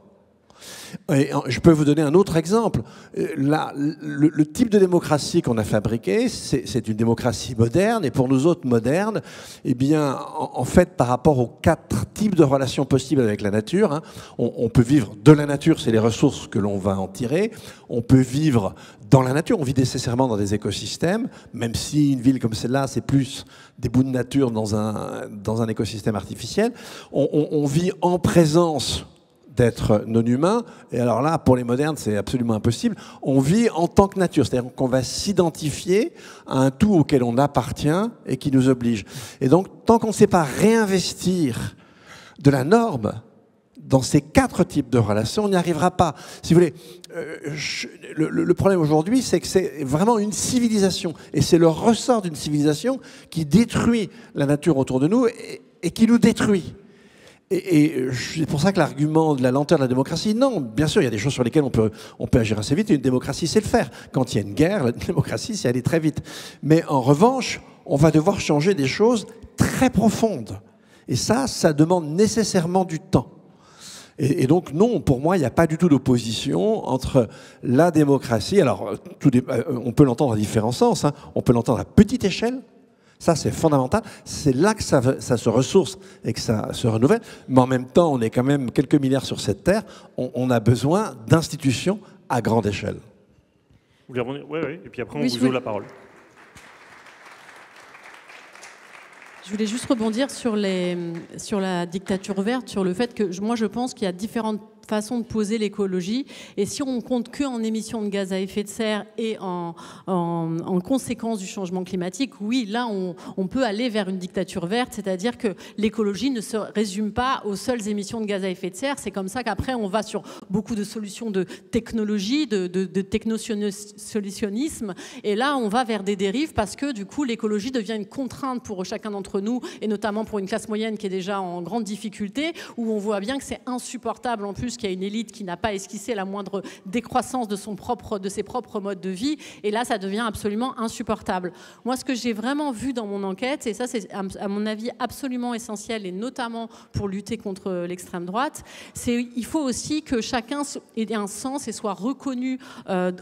Et je peux vous donner un autre exemple. Le type de démocratie qu'on a fabriqué, c'est une démocratie moderne. Et pour nous autres modernes, eh bien, en fait, par rapport aux 4 types de relations possibles avec la nature, hein, on peut vivre de la nature, c'est les ressources que l'on va en tirer. On peut vivre dans la nature, on vit nécessairement dans des écosystèmes, même si une ville comme celle-là, c'est plus des bouts de nature dans un écosystème artificiel. On vit en présence d'être non-humain, et alors là, pour les modernes, c'est absolument impossible. On vit en tant que nature, c'est-à-dire qu'on va s'identifier à un tout auquel on appartient et qui nous oblige. Et donc, tant qu'on ne sait pas réinvestir de la norme dans ces 4 types de relations, on n'y arrivera pas. Si vous voulez, le problème aujourd'hui, c'est que c'est vraiment une civilisation, et c'est le ressort d'une civilisation qui détruit la nature autour de nous et qui nous détruit. Et c'est pour ça que l'argument de la lenteur de la démocratie, non, bien sûr, il y a des choses sur lesquelles on peut agir assez vite, et une démocratie sait le faire. Quand il y a une guerre, la démocratie, c'est aller très vite. Mais en revanche, on va devoir changer des choses très profondes. Et ça demande nécessairement du temps. Et donc, non, pour moi, il n'y a pas du tout d'opposition entre la démocratie. Alors, on peut l'entendre à différents sens, hein. On peut l'entendre à petite échelle. Ça, c'est fondamental. C'est là que ça se ressource et que ça se renouvelle. Mais en même temps, on est quand même quelques milliards sur cette terre. On a besoin d'institutions à grande échelle. Vous voulez rebondir ? Oui, oui. Et puis après, on vous ouvre la parole. Je voulais juste rebondir sur la dictature verte, sur le fait que moi, je pense qu'il y a différentes façon de poser l'écologie. Et si on compte que en émissions de gaz à effet de serre et en conséquence du changement climatique, oui, là, on peut aller vers une dictature verte, c'est-à-dire que l'écologie ne se résume pas aux seules émissions de gaz à effet de serre. C'est comme ça qu'après, on va sur beaucoup de solutions de technologie, de technosolutionnisme. Et là, on va vers des dérives parce que, du coup, l'écologie devient une contrainte pour chacun d'entre nous, et notamment pour une classe moyenne qui est déjà en grande difficulté, où on voit bien que c'est insupportable en plus qu'il y a une élite qui n'a pas esquissé la moindre décroissance de ses propres modes de vie. Et là, ça devient absolument insupportable. Moi, ce que j'ai vraiment vu dans mon enquête, et ça, c'est à mon avis absolument essentiel, et notamment pour lutter contre l'extrême droite, c'est qu'il faut aussi que chacun ait un sens et soit reconnu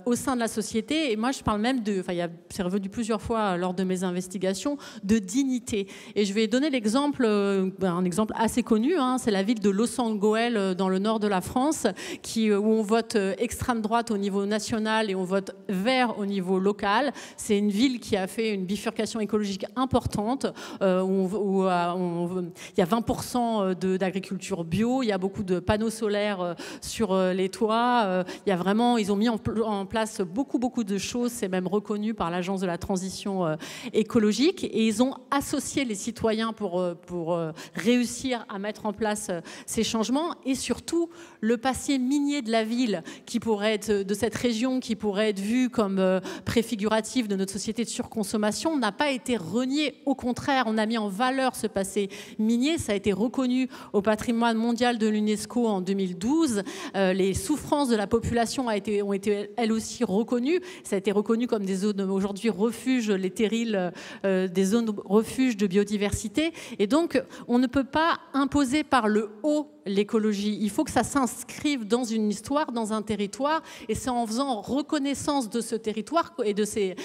au sein de la société. Et moi, je parle même de, c'est revenu plusieurs fois lors de mes investigations, de dignité. Et je vais donner l'exemple, un exemple assez connu, c'est la ville de Loos-en-Gohelle dans le nord de la France, où on vote extrême droite au niveau national et on vote vert au niveau local. C'est une ville qui a fait une bifurcation écologique importante, où il y a 20% d'agriculture bio, il y a beaucoup de panneaux solaires sur les toits, ils ont mis en place beaucoup de choses, c'est même reconnu par l'Agence de la transition écologique, et ils ont associé les citoyens pour réussir à mettre en place ces changements. Et surtout, le passé minier de la ville, qui pourrait être de cette région, qui pourrait être vu comme préfiguratif de notre société de surconsommation, n'a pas été renié. Au contraire, on a mis en valeur ce passé minier. Ça a été reconnu au patrimoine mondial de l'UNESCO en 2012. Les souffrances de la population ont été elles aussi reconnues. Ça a été reconnu comme des zones aujourd'hui refuges, les terrils, des zones refuges de biodiversité. Et donc, on ne peut pas imposer par le haut l'écologie. Il faut que ça s'inscrive dans une histoire, dans un territoire, et c'est en faisant reconnaissance de ce territoire et de ces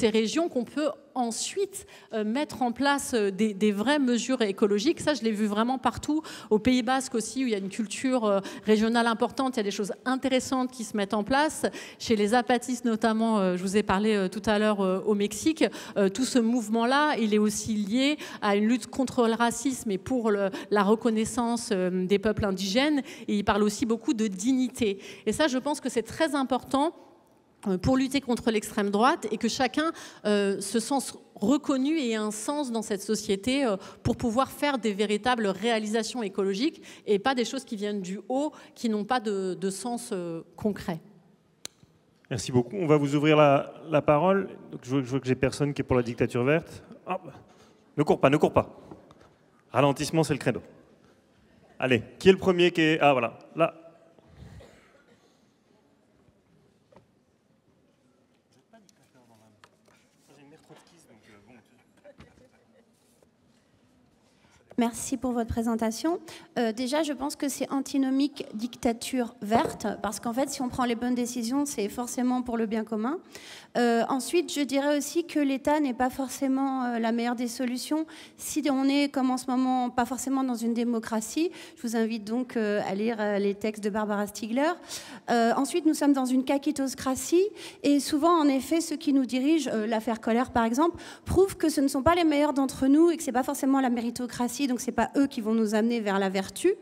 régions qu'on peut ensuite mettre en place des vraies mesures écologiques. Ça, je l'ai vu vraiment partout. Au Pays Basque aussi, où il y a une culture régionale importante, il y a des choses intéressantes qui se mettent en place. Chez les apatistes notamment, je vous ai parlé tout à l'heure au Mexique, tout ce mouvement-là, il est aussi lié à une lutte contre le racisme et pour la reconnaissance des peuples indigènes. Et il parle aussi beaucoup de dignité. Et ça, je pense que c'est très important pour lutter contre l'extrême droite, et que chacun se sente reconnu et ait un sens dans cette société pour pouvoir faire des véritables réalisations écologiques et pas des choses qui viennent du haut, qui n'ont pas de sens concret. Merci beaucoup. On va vous ouvrir la parole. Donc, je vois que j'ai personne qui est pour la dictature verte. Oh, ne cours pas. Ralentissement, c'est le credo. Allez, qui est le premier qui est... Ah, voilà, là. Merci pour votre présentation. Déjà, je pense que c'est antinomique dictature verte, parce qu'en fait, si on prend les bonnes décisions, c'est forcément pour le bien commun. Ensuite, je dirais aussi que l'État n'est pas forcément la meilleure des solutions. Si on est, comme en ce moment, pas forcément dans une démocratie, je vous invite donc à lire les textes de Barbara Stiegler. Ensuite, nous sommes dans une kakitocratie, et souvent, en effet, ceux qui nous dirigent, l'affaire Kohler par exemple, prouvent que ce ne sont pas les meilleurs d'entre nous et que ce n'est pas forcément la méritocratie, donc ce n'est pas eux qui vont nous amener vers la vertu,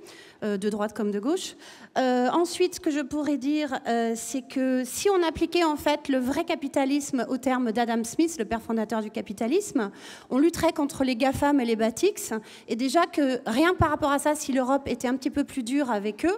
de droite comme de gauche. Ensuite, ce que je pourrais dire, c'est que si on appliquait en fait le vrai capitalisme au terme d'Adam Smith, le père fondateur du capitalisme, on lutterait contre les GAFAM et les BATX. Et déjà que rien par rapport à ça, si l'Europe était un petit peu plus dure avec eux,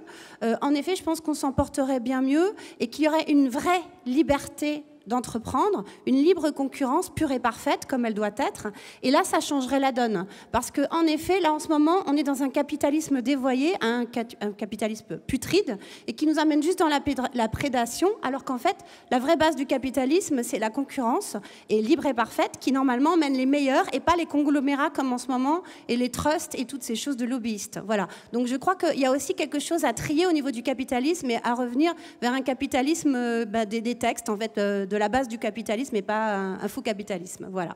en effet, je pense qu'on s'en porterait bien mieux et qu'il y aurait une vraie liberté d'entreprendre, une libre concurrence pure et parfaite comme elle doit être, et là ça changerait la donne, parce que en effet là en ce moment on est dans un capitalisme dévoyé, un capitalisme putride, et qui nous amène juste dans la prédation, alors qu'en fait la vraie base du capitalisme c'est la concurrence et libre et parfaite qui normalement mène les meilleurs et pas les conglomérats comme en ce moment et les trusts et toutes ces choses de lobbyistes. Voilà, donc je crois qu'il y a aussi quelque chose à trier au niveau du capitalisme et à revenir vers un capitalisme des textes en fait de la base du capitalisme et pas un faux capitalisme. Voilà.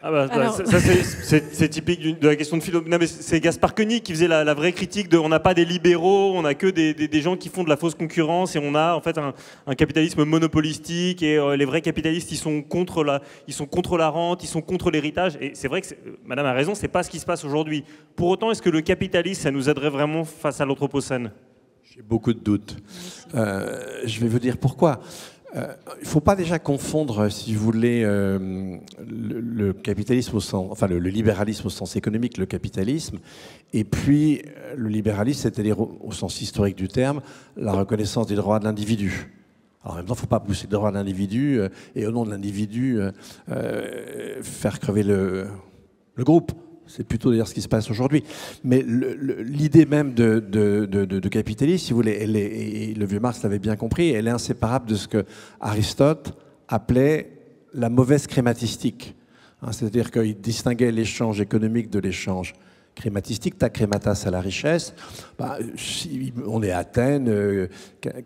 Ah bah, Alors... ça c'est typique de la question de philo. Non, mais c'est Gaspard Koenig qui faisait la vraie critique de on n'a pas des libéraux, on n'a que des gens qui font de la fausse concurrence et on a en fait un capitalisme monopolistique et les vrais capitalistes ils sont contre la rente, ils sont contre l'héritage. Et c'est vrai que Madame a raison, c'est pas ce qui se passe aujourd'hui. Pour autant, est-ce que le capitalisme ça nous aiderait vraiment face à l'anthropocène? J'ai beaucoup de doutes. Je vais vous dire pourquoi. Il ne faut pas déjà confondre, si vous voulez, le capitalisme au sens, enfin le libéralisme au sens économique, le capitalisme, et puis le libéralisme, c'est-à-dire au sens historique du terme, la reconnaissance des droits de l'individu. Alors en même temps, il ne faut pas pousser les droits de l'individu et au nom de l'individu faire crever le groupe. C'est plutôt d'ailleurs ce qui se passe aujourd'hui. Mais l'idée même de capitalisme, si vous voulez, et le vieux Marx l'avait bien compris, elle est inséparable de ce que Aristote appelait la mauvaise crématistique. C'est-à-dire qu'il distinguait l'échange économique de l'échange crématistique. Ta crématas à la richesse. Si on est à Athènes,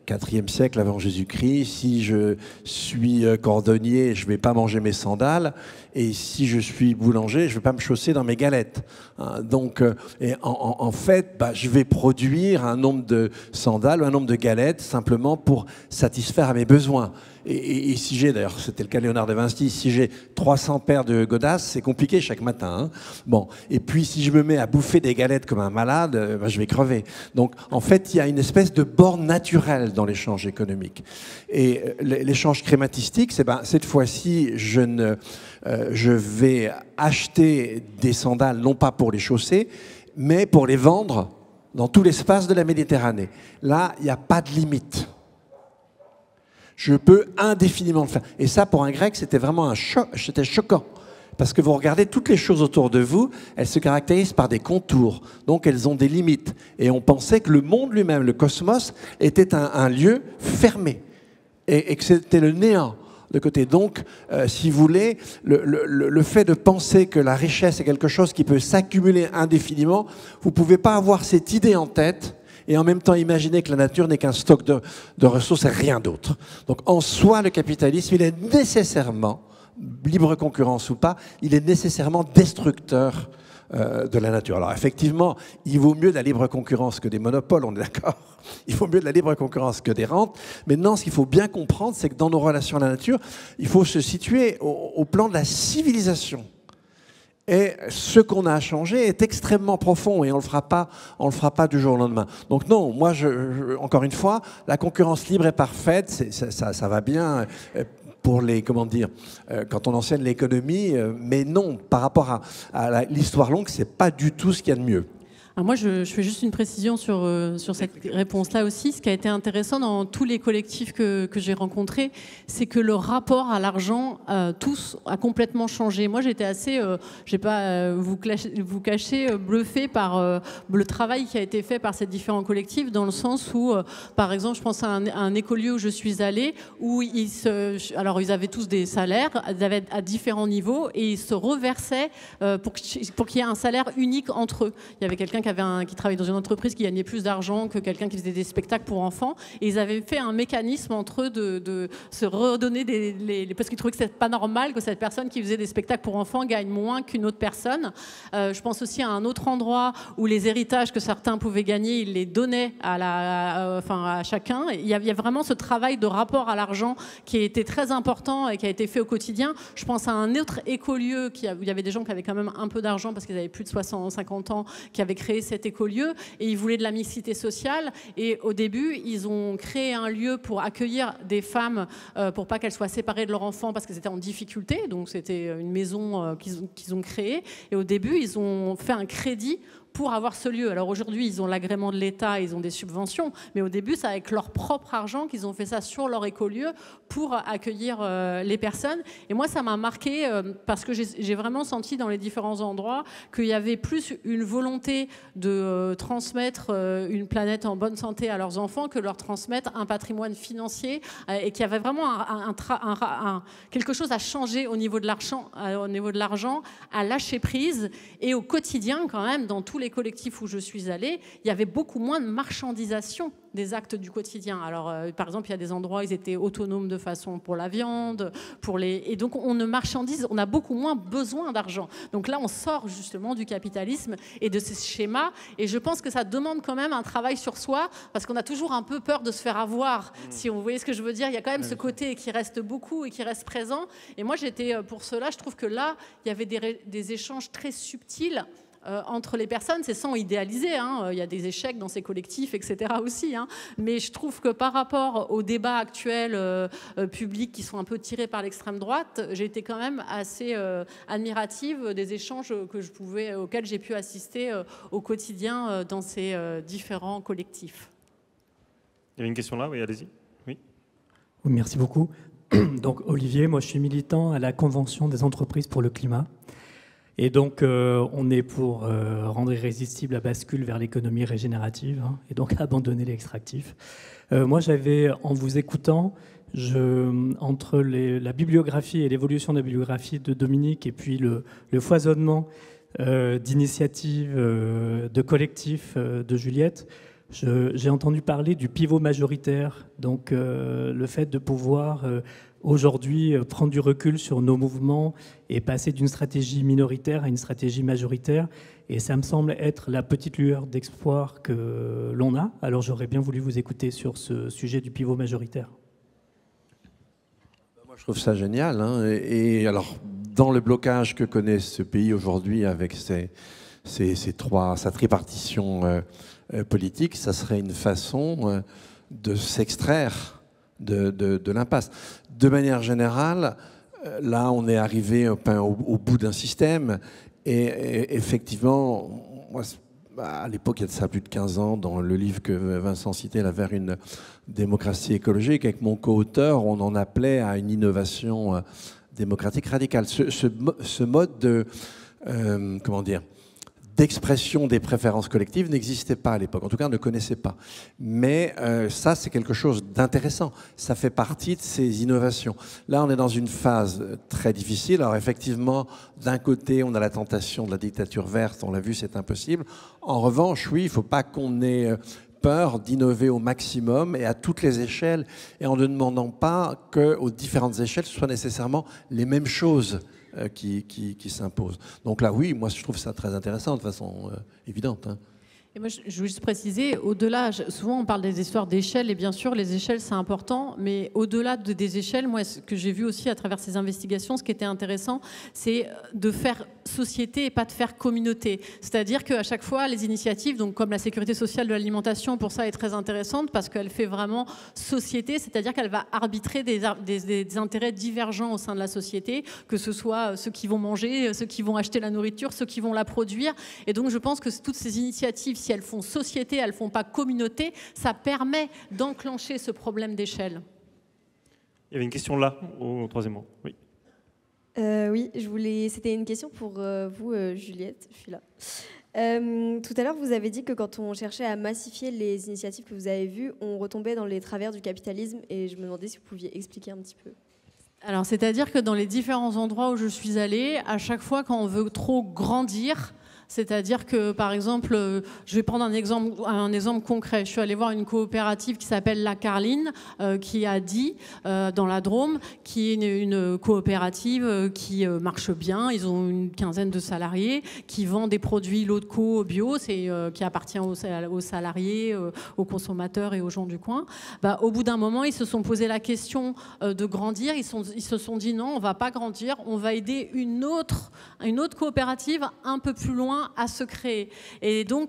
4e siècle avant Jésus-Christ. Si je suis cordonnier, je ne vais pas manger mes sandales. Et si je suis boulanger, je ne vais pas me chausser dans mes galettes. Donc, en fait, je vais produire un nombre de sandales ou un nombre de galettes simplement pour satisfaire à mes besoins. Et si j'ai, d'ailleurs, c'était le cas de Léonard de Vinci, si j'ai 300 paires de godasses, c'est compliqué chaque matin. Bon. Et puis, si je me mets à bouffer des galettes comme un malade, je vais crever. Donc, en fait, il y a une espèce de borne naturelle dans l'échange économique. Et l'échange crématistique, cette fois-ci, je vais acheter des sandales, non pas pour les chausser, mais pour les vendre dans tout l'espace de la Méditerranée. Là, il n'y a pas de limite. Je peux indéfiniment le faire. Et ça, pour un grec, c'était vraiment un choc. C'était choquant. Parce que vous regardez toutes les choses autour de vous, elles se caractérisent par des contours. Donc, elles ont des limites. Et on pensait que le monde lui-même, le cosmos, était un lieu fermé. Et que c'était le néant de côté. Donc, si vous voulez, le fait de penser que la richesse est quelque chose qui peut s'accumuler indéfiniment, vous ne pouvez pas avoir cette idée en tête et en même temps imaginer que la nature n'est qu'un stock de ressources et rien d'autre. Donc en soi, le capitalisme, il est nécessairement, libre concurrence ou pas, il est nécessairement destructeur de la nature. Alors effectivement, il vaut mieux de la libre concurrence que des monopoles, on est d'accord. Il vaut mieux de la libre concurrence que des rentes. Maintenant, ce qu'il faut bien comprendre, c'est que dans nos relations à la nature, il faut se situer au plan de la civilisation. Et ce qu'on a à changer est extrêmement profond et on le fera pas du jour au lendemain. Donc non, moi, encore une fois, la concurrence libre et parfaite, ça va bien pour les, comment dire, quand on enseigne l'économie, mais non, par rapport à l'histoire longue, c'est pas du tout ce qu'il y a de mieux. Alors moi, je fais juste une précision sur cette réponse-là aussi. Ce qui a été intéressant dans tous les collectifs que j'ai rencontrés, c'est que le rapport à l'argent, tous, a complètement changé. Moi, j'étais assez, je ne vais pas vous cacher, bluffée par le travail qui a été fait par ces différents collectifs, dans le sens où, par exemple, je pense à un écolieu où je suis allée, où alors ils avaient tous des salaires, ils avaient à différents niveaux, et ils se reversaient pour qu'il y ait un salaire unique entre eux. Il y avait quelqu'un qui travaillait dans une entreprise qui gagnait plus d'argent que quelqu'un qui faisait des spectacles pour enfants. Et ils avaient fait un mécanisme entre eux de se redonner parce qu'ils trouvaient que c'était pas normal que cette personne qui faisait des spectacles pour enfants gagne moins qu'une autre personne. Je pense aussi à un autre endroit où les héritages que certains pouvaient gagner, ils les donnaient à chacun. Il y a vraiment ce travail de rapport à l'argent qui a été très important et qui a été fait au quotidien. Je pense à un autre écolieu où il y avait des gens qui avaient quand même un peu d'argent parce qu'ils avaient plus de 50 ans, qui avaient créé cet écolieu et ils voulaient de la mixité sociale. Et au début, ils ont créé un lieu pour accueillir des femmes pour pas qu'elles soient séparées de leurs enfants parce qu'elles étaient en difficulté. Donc c'était une maison qu'ils ont créée. Et au début, ils ont fait un crédit pour avoir ce lieu. Alors aujourd'hui, ils ont l'agrément de l'État, ils ont des subventions, mais au début, c'est avec leur propre argent qu'ils ont fait ça sur leur écolieu pour accueillir les personnes. Et moi, ça m'a marqué parce que j'ai vraiment senti dans les différents endroits qu'il y avait plus une volonté de transmettre une planète en bonne santé à leurs enfants que leur transmettre un patrimoine financier et qu'il y avait vraiment quelque chose à changer au niveau de l'argent, à lâcher prise et au quotidien quand même, dans tous les collectifs où je suis allée, il y avait beaucoup moins de marchandisation des actes du quotidien. Alors, par exemple, il y a des endroits où ils étaient autonomes de façon pour la viande, et donc on ne marchandise, on a beaucoup moins besoin d'argent. Donc là, on sort justement du capitalisme et de ces schémas, et je pense que ça demande quand même un travail sur soi, parce qu'on a toujours un peu peur de se faire avoir. Si vous voyez ce que je veux dire, il y a quand même ce côté qui reste beaucoup et qui reste présent. Et moi, j'étais pour cela, je trouve que là, il y avait des échanges très subtils entre les personnes, c'est sans idéaliser, hein. Il y a des échecs dans ces collectifs, etc. aussi, hein. Mais je trouve que par rapport aux débats actuels publics qui sont un peu tirés par l'extrême droite, j'ai été quand même assez admirative des échanges auxquels j'ai pu assister au quotidien dans ces différents collectifs. Il y avait une question là, oui, allez-y. Oui, merci beaucoup. Donc Olivier, moi je suis militant à la Convention des entreprises pour le climat. Et donc, on est pour rendre irrésistible la bascule vers l'économie régénérative, hein, et donc abandonner l'extractif. Moi, en vous écoutant, entre la bibliographie et l'évolution de la bibliographie de Dominique, et puis le foisonnement d'initiatives, de collectifs de Juliette, j'ai entendu parler du pivot majoritaire, donc le fait de pouvoir aujourd'hui prendre du recul sur nos mouvements et passer d'une stratégie minoritaire à une stratégie majoritaire. Et ça me semble être la petite lueur d'espoir que l'on a. Alors j'aurais bien voulu vous écouter sur ce sujet du pivot majoritaire. Moi, je trouve ça génial, hein. Et alors, dans le blocage que connaît ce pays aujourd'hui avec sa tripartition politique, ça serait une façon de s'extraire de l'impasse. De manière générale, là, on est arrivé au bout d'un système. Et effectivement, moi, à l'époque, il y a de ça plus de 15 ans, dans le livre que Vincent citait, là, vers une démocratie écologique, avec mon co-auteur, on en appelait à une innovation démocratique radicale. Ce mode de, d'expression des préférences collectives n'existait pas à l'époque, en tout cas on ne connaissait pas. Mais ça, c'est quelque chose d'intéressant. Ça fait partie de ces innovations. Là, on est dans une phase très difficile. Alors effectivement, d'un côté, on a la tentation de la dictature verte, on l'a vu, c'est impossible. En revanche, oui, il ne faut pas qu'on ait peur d'innover au maximum et à toutes les échelles, et en ne demandant pas qu'aux différentes échelles, ce soient nécessairement les mêmes choses qui s'imposent. Donc là, oui, moi, je trouve ça très intéressant de façon évidente, hein. Et moi, je veux juste préciser, au-delà, souvent on parle des histoires d'échelles, et bien sûr, les échelles, c'est important, mais au-delà des échelles, moi, ce que j'ai vu aussi à travers ces investigations, ce qui était intéressant, c'est de faire société et pas de faire communauté. C'est-à-dire qu'à chaque fois, les initiatives, donc comme la sécurité sociale de l'alimentation, pour ça, est très intéressante, parce qu'elle fait vraiment société, c'est-à-dire qu'elle va arbitrer des intérêts divergents au sein de la société, que ce soit ceux qui vont manger, ceux qui vont acheter la nourriture, ceux qui vont la produire. Et donc, je pense que toutes ces initiatives, si elles font société, elles ne font pas communauté, ça permet d'enclencher ce problème d'échelle. Il y avait une question là, au troisième rang. Oui. Oui, c'était une question pour vous, Juliette, je suis là. Tout à l'heure, vous avez dit que quand on cherchait à massifier les initiatives que vous avez vues, on retombait dans les travers du capitalisme, et je me demandais si vous pouviez expliquer un petit peu. Alors, c'est-à-dire que dans les différents endroits où je suis allée, à chaque fois quand on veut trop grandir, c'est-à-dire que, par exemple, je vais prendre un exemple concret. Je suis allée voir une coopérative qui s'appelle La Carline, qui a dit, dans la Drôme, qui est une coopérative qui marche bien. Ils ont une quinzaine de salariés, qui vend des produits locaux bio, qui appartient aux salariés, aux consommateurs et aux gens du coin. Au bout d'un moment, ils se sont posé la question de grandir. Ils se sont dit non, on ne va pas grandir, on va aider une autre coopérative un peu plus loin à se créer. Et donc,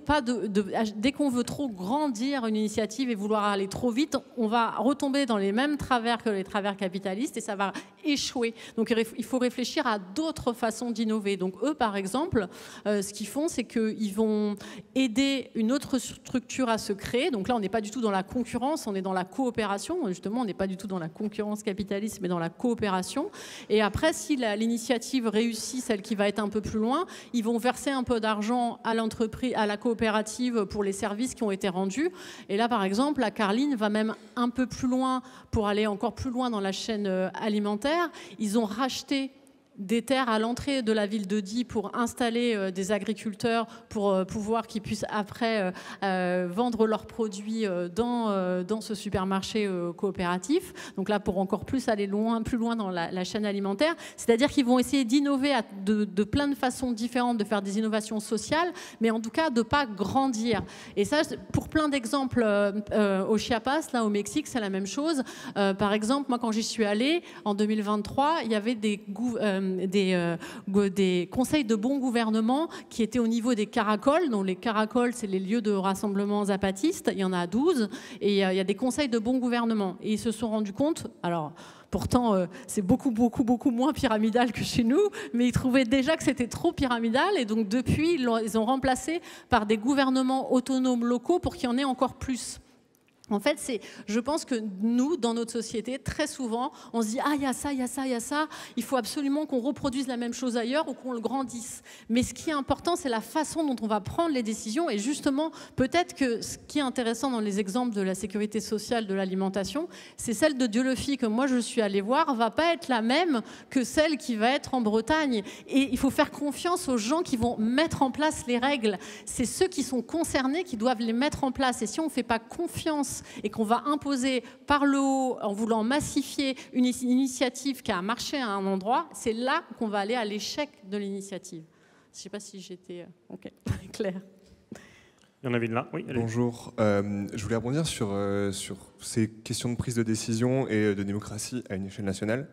dès qu'on veut trop grandir une initiative et vouloir aller trop vite, on va retomber dans les mêmes travers que les travers capitalistes et ça va échouer. Donc, il faut réfléchir à d'autres façons d'innover. Donc, eux, par exemple, ce qu'ils font, c'est qu'ils vont aider une autre structure à se créer. Donc là, on n'est pas du tout dans la concurrence, on est dans la coopération. Justement, on n'est pas du tout dans la concurrence capitaliste, mais dans la coopération. Et après, si l'initiative réussit, celle qui va être un peu plus loin, ils vont verser un peu d'argent à l'entreprise, à la coopérative pour les services qui ont été rendus. Et là, par exemple, la Carline va même un peu plus loin pour aller encore plus loin dans la chaîne alimentaire. Ils ont racheté des terres à l'entrée de la ville de Die pour installer des agriculteurs pour pouvoir qu'ils puissent après vendre leurs produits dans ce supermarché coopératif. Donc là, pour encore plus aller plus loin dans la chaîne alimentaire. C'est-à-dire qu'ils vont essayer d'innover de plein de façons différentes, de faire des innovations sociales, mais en tout cas de ne pas grandir. Et ça, pour plein d'exemples, au Chiapas, là au Mexique, c'est la même chose. Par exemple, moi, quand j'y suis allée, en 2023, il y avait des conseils de bon gouvernement qui étaient au niveau des caracoles. Donc les caracoles, c'est les lieux de rassemblement zapatistes. Il y en a 12. Et il y a des conseils de bon gouvernement. Et ils se sont rendus compte... Alors, pourtant, c'est beaucoup moins pyramidal que chez nous, mais ils trouvaient déjà que c'était trop pyramidal. Et donc, depuis, ils ont remplacé par des gouvernements autonomes locaux pour qu'il y en ait encore plus. En fait, je pense que nous, dans notre société, très souvent, on se dit « Ah, il y a ça, il y a ça, il y a ça. Il faut absolument qu'on reproduise la même chose ailleurs ou qu'on le grandisse. » Mais ce qui est important, c'est la façon dont on va prendre les décisions. Et justement, peut-être que ce qui est intéressant dans les exemples de la sécurité sociale, de l'alimentation, c'est celle de Dieulefit que moi, je suis allée voir, va pas être la même que celle qui va être en Bretagne. Et il faut faire confiance aux gens qui vont mettre en place les règles. C'est ceux qui sont concernés qui doivent les mettre en place. Et si on ne fait pas confiance et qu'on va imposer par le haut en voulant massifier une initiative qui a marché à un endroit, c'est là qu'on va aller à l'échec de l'initiative. Je ne sais pas si j'étais claire. Il y en avait une là, oui. Allez. Bonjour, je voulais rebondir sur ces questions de prise de décision et de démocratie à une échelle nationale.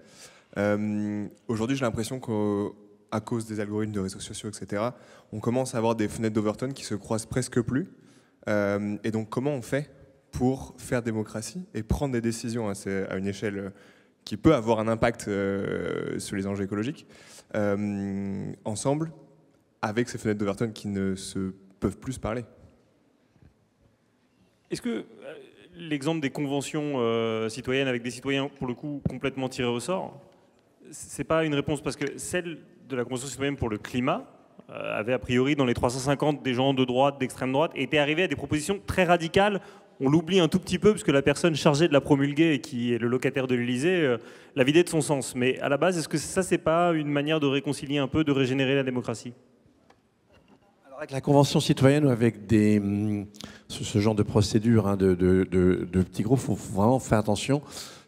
Aujourd'hui, j'ai l'impression qu'à cause des algorithmes de réseaux sociaux, etc., on commence à avoir des fenêtres d'Overton qui se croisent presque plus. Et donc, comment on fait pour faire démocratie et prendre des décisions à une échelle qui peut avoir un impact sur les enjeux écologiques, ensemble, avec ces fenêtres d'Overton qui ne se peuvent plus se parler? Est-ce que l'exemple des conventions citoyennes avec des citoyens, pour le coup, complètement tirés au sort, c'est pas une réponse? Parce que celle de la Convention citoyenne pour le climat avait a priori dans les 350 des gens de droite, d'extrême droite, et était arrivé à des propositions très radicales. On l'oublie un tout petit peu parce que la personne chargée de la promulguer et qui est le locataire de l'Élysée l'a vidé de son sens. Mais à la base, est-ce que ça, c'est pas une manière de réconcilier un peu, de régénérer la démocratie? Alors avec la Convention citoyenne ou avec ce genre de procédure de petits groupes, il faut vraiment faire attention.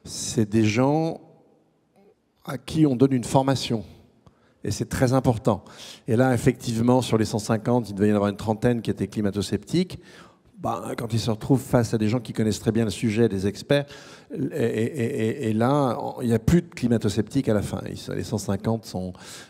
C'est des gens à qui on donne une formation. Et c'est très important. Et là, effectivement, sur les 150, il devait y en avoir une trentaine qui étaient climato-sceptiques. Quand ils se retrouvent face à des gens qui connaissent très bien le sujet, des experts, et là, il n'y a plus de climato-sceptiques à la fin. Les 150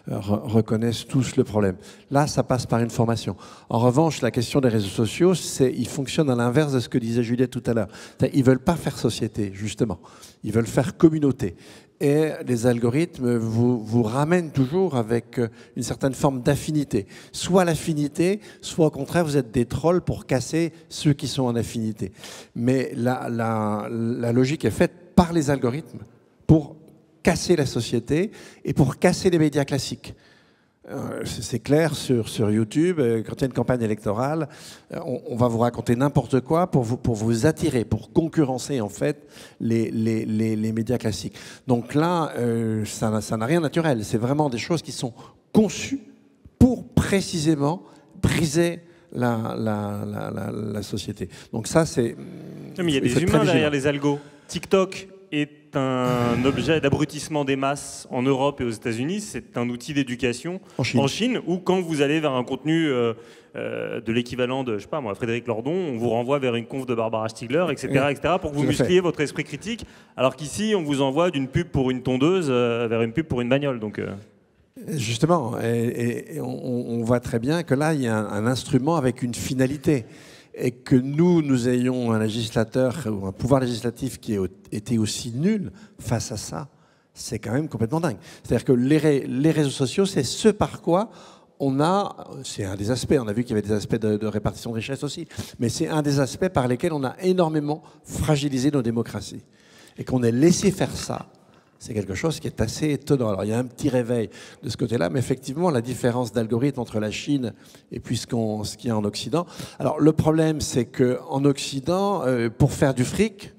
reconnaissent tous le problème. Là, ça passe par une formation. En revanche, la question des réseaux sociaux, ils fonctionnent à l'inverse de ce que disait Juliette tout à l'heure. Ils ne veulent pas faire société, justement. Ils veulent faire communauté. Et les algorithmes vous ramènent toujours avec une certaine forme d'affinité. Soit l'affinité, soit au contraire, vous êtes des trolls pour casser ceux qui sont en affinité. Mais la logique est faite par les algorithmes pour casser la société et pour casser les médias classiques. C'est clair sur YouTube, quand il y a une campagne électorale, on va vous raconter n'importe quoi pour vous attirer, pour concurrencer en fait les médias classiques. Donc là, ça n'a rien de naturel. C'est vraiment des choses qui sont conçues pour précisément briser la société. Donc ça, c'est... Mais il y a des humains derrière les algos. TikTok est un objet d'abrutissement des masses en Europe et aux États-Unis. C'est un outil d'éducation en Chine, où quand vous allez vers un contenu de l'équivalent de, je sais pas moi, Frédéric Lordon, on vous renvoie vers une conf de Barbara Stiegler, etc., pour que vous muscliez votre esprit critique, alors qu'ici, on vous envoie d'une pub pour une tondeuse vers une pub pour une bagnole. Donc, Justement, et on voit très bien que là, il y a un instrument avec une finalité. Et que nous ayons un législateur ou un pouvoir législatif qui ait été aussi nul face à ça, c'est quand même complètement dingue. C'est-à-dire que les réseaux sociaux, c'est ce par quoi c'est un des aspects, on a vu qu'il y avait des aspects de répartition de richesse aussi, mais c'est un des aspects par lesquels on a énormément fragilisé nos démocraties. Et qu'on ait laissé faire ça, c'est quelque chose qui est assez étonnant. Alors, il y a un petit réveil de ce côté-là, mais effectivement, la différence d'algorithme entre la Chine et puis ce qu'il y a en Occident. Alors, le problème, c'est qu'en Occident, pour faire du fric,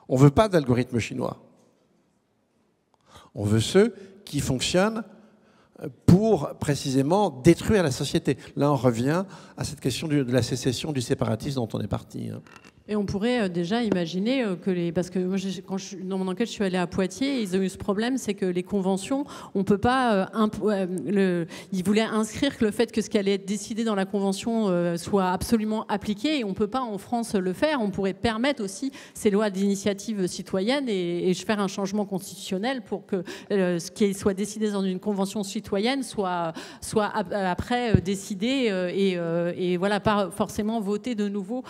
on ne veut pas d'algorithme chinois. On veut ceux qui fonctionnent pour précisément détruire la société. Là, on revient à cette question de la sécession, du séparatisme dont on est parti. Et on pourrait déjà imaginer que parce que moi, dans mon enquête, je suis allée à Poitiers, ils ont eu ce problème, c'est que les conventions, on peut pas. Ils voulaient inscrire que le fait que ce qui allait être décidé dans la convention soit absolument appliqué, et on peut pas en France le faire. On pourrait permettre aussi ces lois d'initiative citoyenne et faire un changement constitutionnel pour que ce qui soit décidé dans une convention citoyenne soit après décidé et voilà, pas forcément voté de nouveau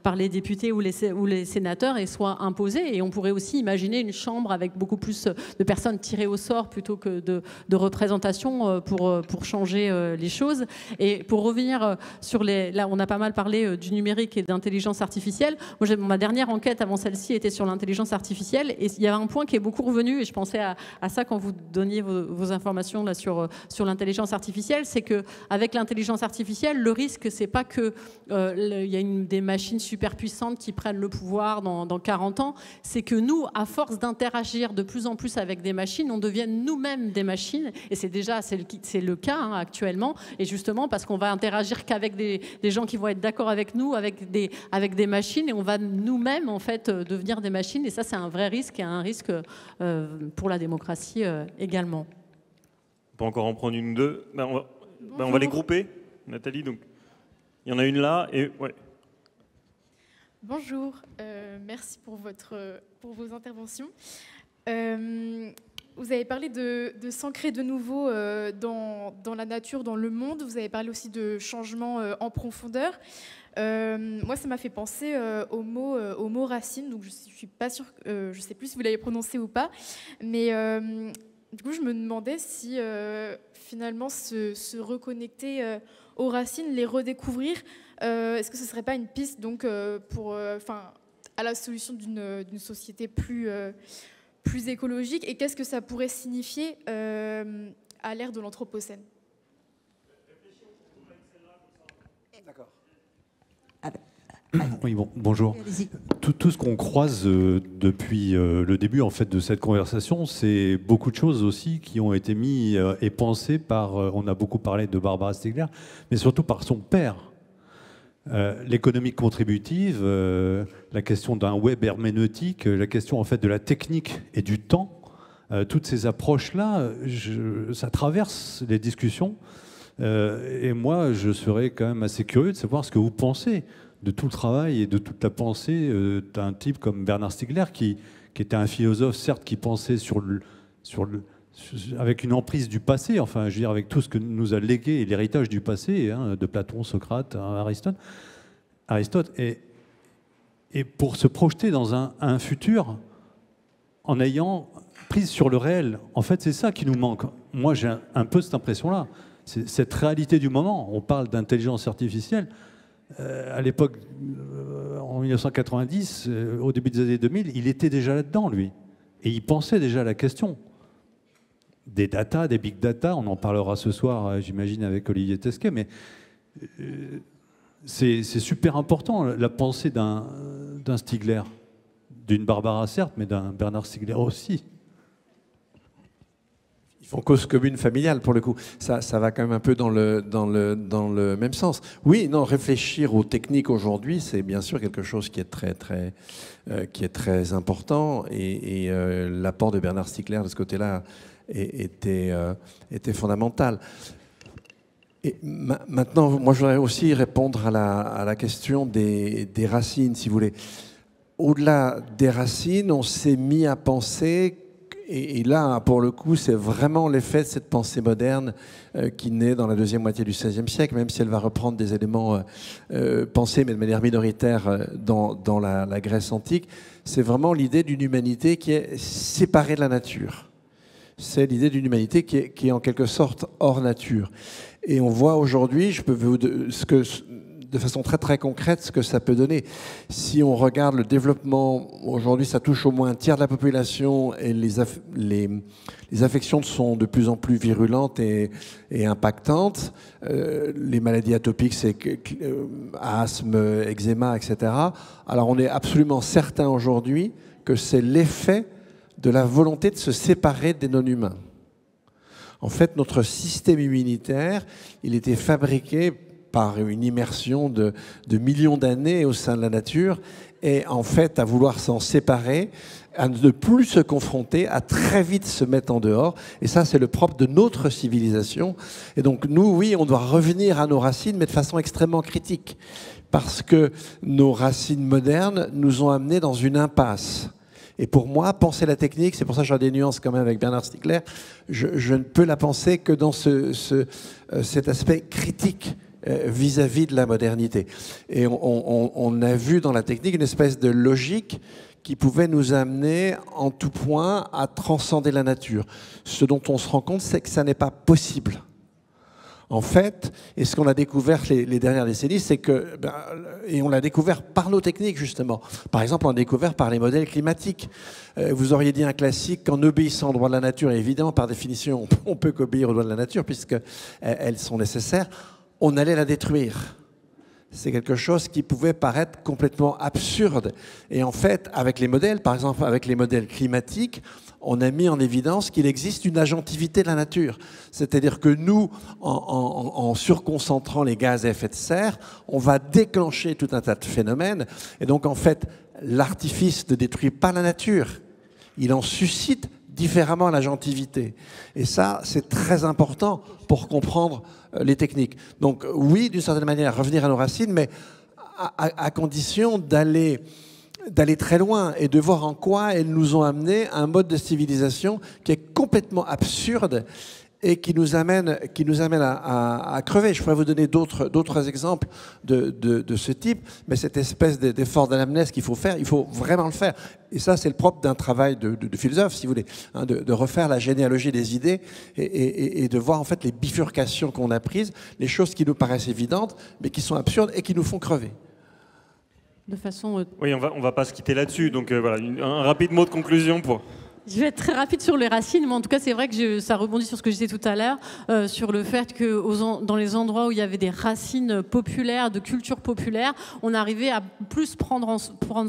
par les députés ou les sénateurs et soit imposé. Et on pourrait aussi imaginer une chambre avec beaucoup plus de personnes tirées au sort plutôt que de représentation pour changer les choses. Et pour revenir sur là, on a pas mal parlé du numérique et d'intelligence artificielle. Moi, ma dernière enquête avant celle-ci était sur l'intelligence artificielle, et il y avait un point qui est beaucoup revenu, et je pensais à ça quand vous donniez vos informations là sur l'intelligence artificielle, c'est qu'avec l'intelligence artificielle, le risque, c'est pas que il y a des machines super puissantes qui prennent le pouvoir dans 40 ans, c'est que nous, à force d'interagir de plus en plus avec des machines, on devienne nous-mêmes des machines, et c'est le cas actuellement, et justement parce qu'on va interagir qu'avec des gens qui vont être d'accord avec nous, avec des machines, et on va nous-mêmes en fait devenir des machines, et ça c'est un vrai risque, et un risque pour la démocratie également. On peut encore en prendre une ou deux. On va les grouper, Nathalie. Donc, il y en a une là, et ouais. Bonjour, merci pour vos interventions. Vous avez parlé de s'ancrer de nouveau dans la nature, dans le monde. Vous avez parlé aussi de changement en profondeur. Moi, ça m'a fait penser au mot racine. Donc, je suis pas sûre, je sais plus si vous l'avez prononcé ou pas, mais du coup, je me demandais si finalement se reconnecter aux racines, les redécouvrir. Est-ce que ce ne serait pas une piste donc, à la solution d'une société plus écologique, et qu'est-ce que ça pourrait signifier à l'ère de l'Anthropocène? D'accord. Oui, bonjour. Tout ce qu'on croise depuis le début en fait, de cette conversation, c'est beaucoup de choses aussi qui ont été mises et pensées par, on a beaucoup parlé de Barbara Stiegler, mais surtout par son père. L'économie contributive, la question d'un web herméneutique, la question en fait de la technique et du temps, toutes ces approches-là, ça traverse les discussions. Et moi, je serais quand même assez curieux de savoir ce que vous pensez de tout le travail et de toute la pensée d'un type comme Bernard Stiegler, qui était un philosophe, certes, qui pensait avec une emprise du passé, enfin, je veux dire, avec tout ce que nous a légué l'héritage du passé, hein, de Platon, Socrate, Aristote, et pour se projeter dans un futur en ayant prise sur le réel. En fait, c'est ça qui nous manque. Moi, j'ai un peu cette impression-là. C'est cette réalité du moment. On parle d'intelligence artificielle. À l'époque, en 1990, au début des années 2000, il était déjà là-dedans, lui. Et il pensait déjà à la question. Des data, des big data, on en parlera ce soir, j'imagine, avec Olivier Tesquet, mais c'est super important, la pensée d'un Stiegler, d'une Barbara, certes, mais d'un Bernard Stiegler aussi. Ils font cause commune familiale, pour le coup. Ça va quand même un peu dans le même sens. Oui, non, réfléchir aux techniques aujourd'hui, c'est bien sûr quelque chose qui est très important, et l'apport de Bernard Stiegler de ce côté-là était fondamental. Et maintenant, moi, je voudrais aussi répondre à la question des racines, si vous voulez. Au-delà des racines, on s'est mis à penser, et là, pour le coup, c'est vraiment l'effet de cette pensée moderne qui naît dans la deuxième moitié du XVIe siècle, même si elle va reprendre des éléments pensés, mais de manière minoritaire, dans la Grèce antique. C'est vraiment l'idée d'une humanité qui est séparée de la nature. C'est l'idée d'une humanité qui est en quelque sorte hors nature. Et on voit aujourd'hui, je peux vous de façon très très concrète ce que ça peut donner. Si on regarde le développement, aujourd'hui ça touche au moins un tiers de la population, et les affections sont de plus en plus virulentes et impactantes. Les maladies atopiques, c'est asthme, eczéma, etc. Alors on est absolument certain aujourd'hui que c'est l'effet de la volonté de se séparer des non-humains. En fait, notre système immunitaire, il était fabriqué par une immersion de millions d'années au sein de la nature, et en fait, à vouloir s'en séparer, à ne plus se confronter, à très vite se mettre en dehors. Et ça, c'est le propre de notre civilisation. Et donc, nous, oui, on doit revenir à nos racines, mais de façon extrêmement critique. Parce que nos racines modernes nous ont amenés dans une impasse. Et pour moi, penser la technique, c'est pour ça que j'ai des nuances quand même avec Bernard Stiegler, je ne peux la penser que dans cet aspect critique vis-à-vis de la modernité. Et on a vu dans la technique une espèce de logique qui pouvait nous amener en tout point à transcender la nature. Ce dont on se rend compte, c'est que ça n'est pas possible. En fait, et ce qu'on a découvert les dernières décennies, c'est que, et on l'a découvert par nos techniques justement, par exemple on l'a découvert par les modèles climatiques. Vous auriez dit un classique qu'en obéissant aux lois de la nature, et évidemment par définition on peut qu'obéir aux lois de la nature puisqu'elles sont nécessaires, on allait la détruire. C'est quelque chose qui pouvait paraître complètement absurde. Et en fait, avec les modèles, par exemple avec les modèles climatiques, on a mis en évidence qu'il existe une agentivité de la nature. C'est-à-dire que nous, en surconcentrant les gaz à effet de serre, on va déclencher tout un tas de phénomènes. Et donc, en fait, l'artifice ne détruit pas la nature. Il en suscite différemment l'agentivité. Et ça, c'est très important pour comprendre les techniques. Donc, oui, d'une certaine manière, revenir à nos racines, mais à condition d'aller très loin et de voir en quoi elles nous ont amené à un mode de civilisation qui est complètement absurde et qui nous amène à crever. Je pourrais vous donner d'autres exemples de ce type, mais cette espèce d'effort d'anamnèse qu'il faut faire, il faut vraiment le faire. Et ça, c'est le propre d'un travail de philosophe, si vous voulez, hein, de refaire la généalogie des idées et de voir en fait les bifurcations qu'on a prises, les choses qui nous paraissent évidentes, mais qui sont absurdes et qui nous font crever. De façon... Oui, on va pas se quitter là-dessus, donc voilà, un rapide mot de conclusion pour... Je vais être très rapide sur les racines, mais en tout cas, c'est vrai que ça rebondit sur ce que je disais tout à l'heure, sur le fait que dans les endroits où il y avait des racines populaires, de culture populaire, on arrivait à plus prendre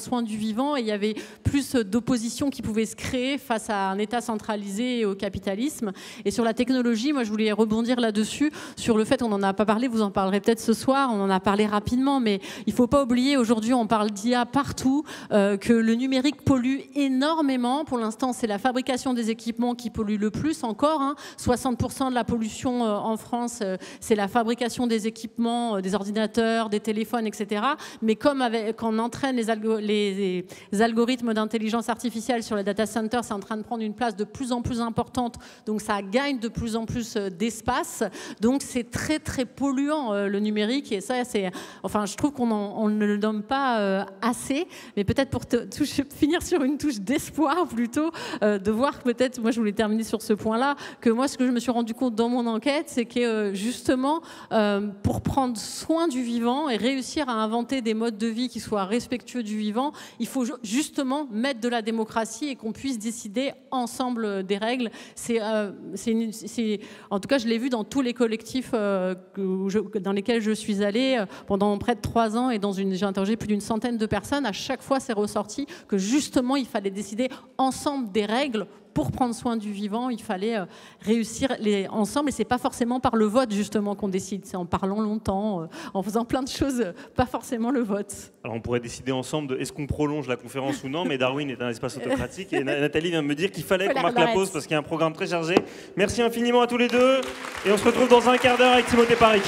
soin du vivant et il y avait plus d'opposition qui pouvait se créer face à un État centralisé et au capitalisme. Et sur la technologie, moi, je voulais rebondir là-dessus, sur le fait, on n'en a pas parlé, vous en parlerez peut-être ce soir, on en a parlé rapidement, mais il ne faut pas oublier, aujourd'hui, on parle d'IA partout, que le numérique pollue énormément. Pour l'instant, c'est la fabrication des équipements qui pollue le plus encore. 60% de la pollution en France, c'est la fabrication des équipements, des ordinateurs, des téléphones, etc. Mais comme quand on entraîne les algorithmes d'intelligence artificielle sur les data centers, c'est en train de prendre une place de plus en plus importante. Donc ça gagne de plus en plus d'espace. Donc c'est très très polluant le numérique. Et ça, je trouve qu'on ne le nomme pas assez. Mais peut-être pour finir sur une touche d'espoir plutôt, de voir peut-être, moi je voulais terminer sur ce point-là, que moi ce que je me suis rendu compte dans mon enquête, c'est que justement, pour prendre soin du vivant et réussir à inventer des modes de vie qui soient respectueux du vivant, il faut justement mettre de la démocratie et qu'on puisse décider ensemble des règles. En tout cas, je l'ai vu dans tous les collectifs dans lesquels je suis allée pendant près de 3 ans et j'ai interrogé plus d'une centaine de personnes. À chaque fois, c'est ressorti que justement, il fallait décider ensemble des règles pour prendre soin du vivant. Il fallait réussir ensemble, et c'est pas forcément par le vote justement qu'on décide, c'est en parlant longtemps, en faisant plein de choses, pas forcément le vote. Alors on pourrait décider ensemble de est-ce qu'on prolonge la conférence ou non, mais Darwin est un espace autocratique et Nathalie vient de me dire qu'il fallait qu'on marque la pause parce qu'il y a un programme très chargé. Merci infiniment à tous les deux et on se retrouve dans un quart d'heure avec Timothée Paric.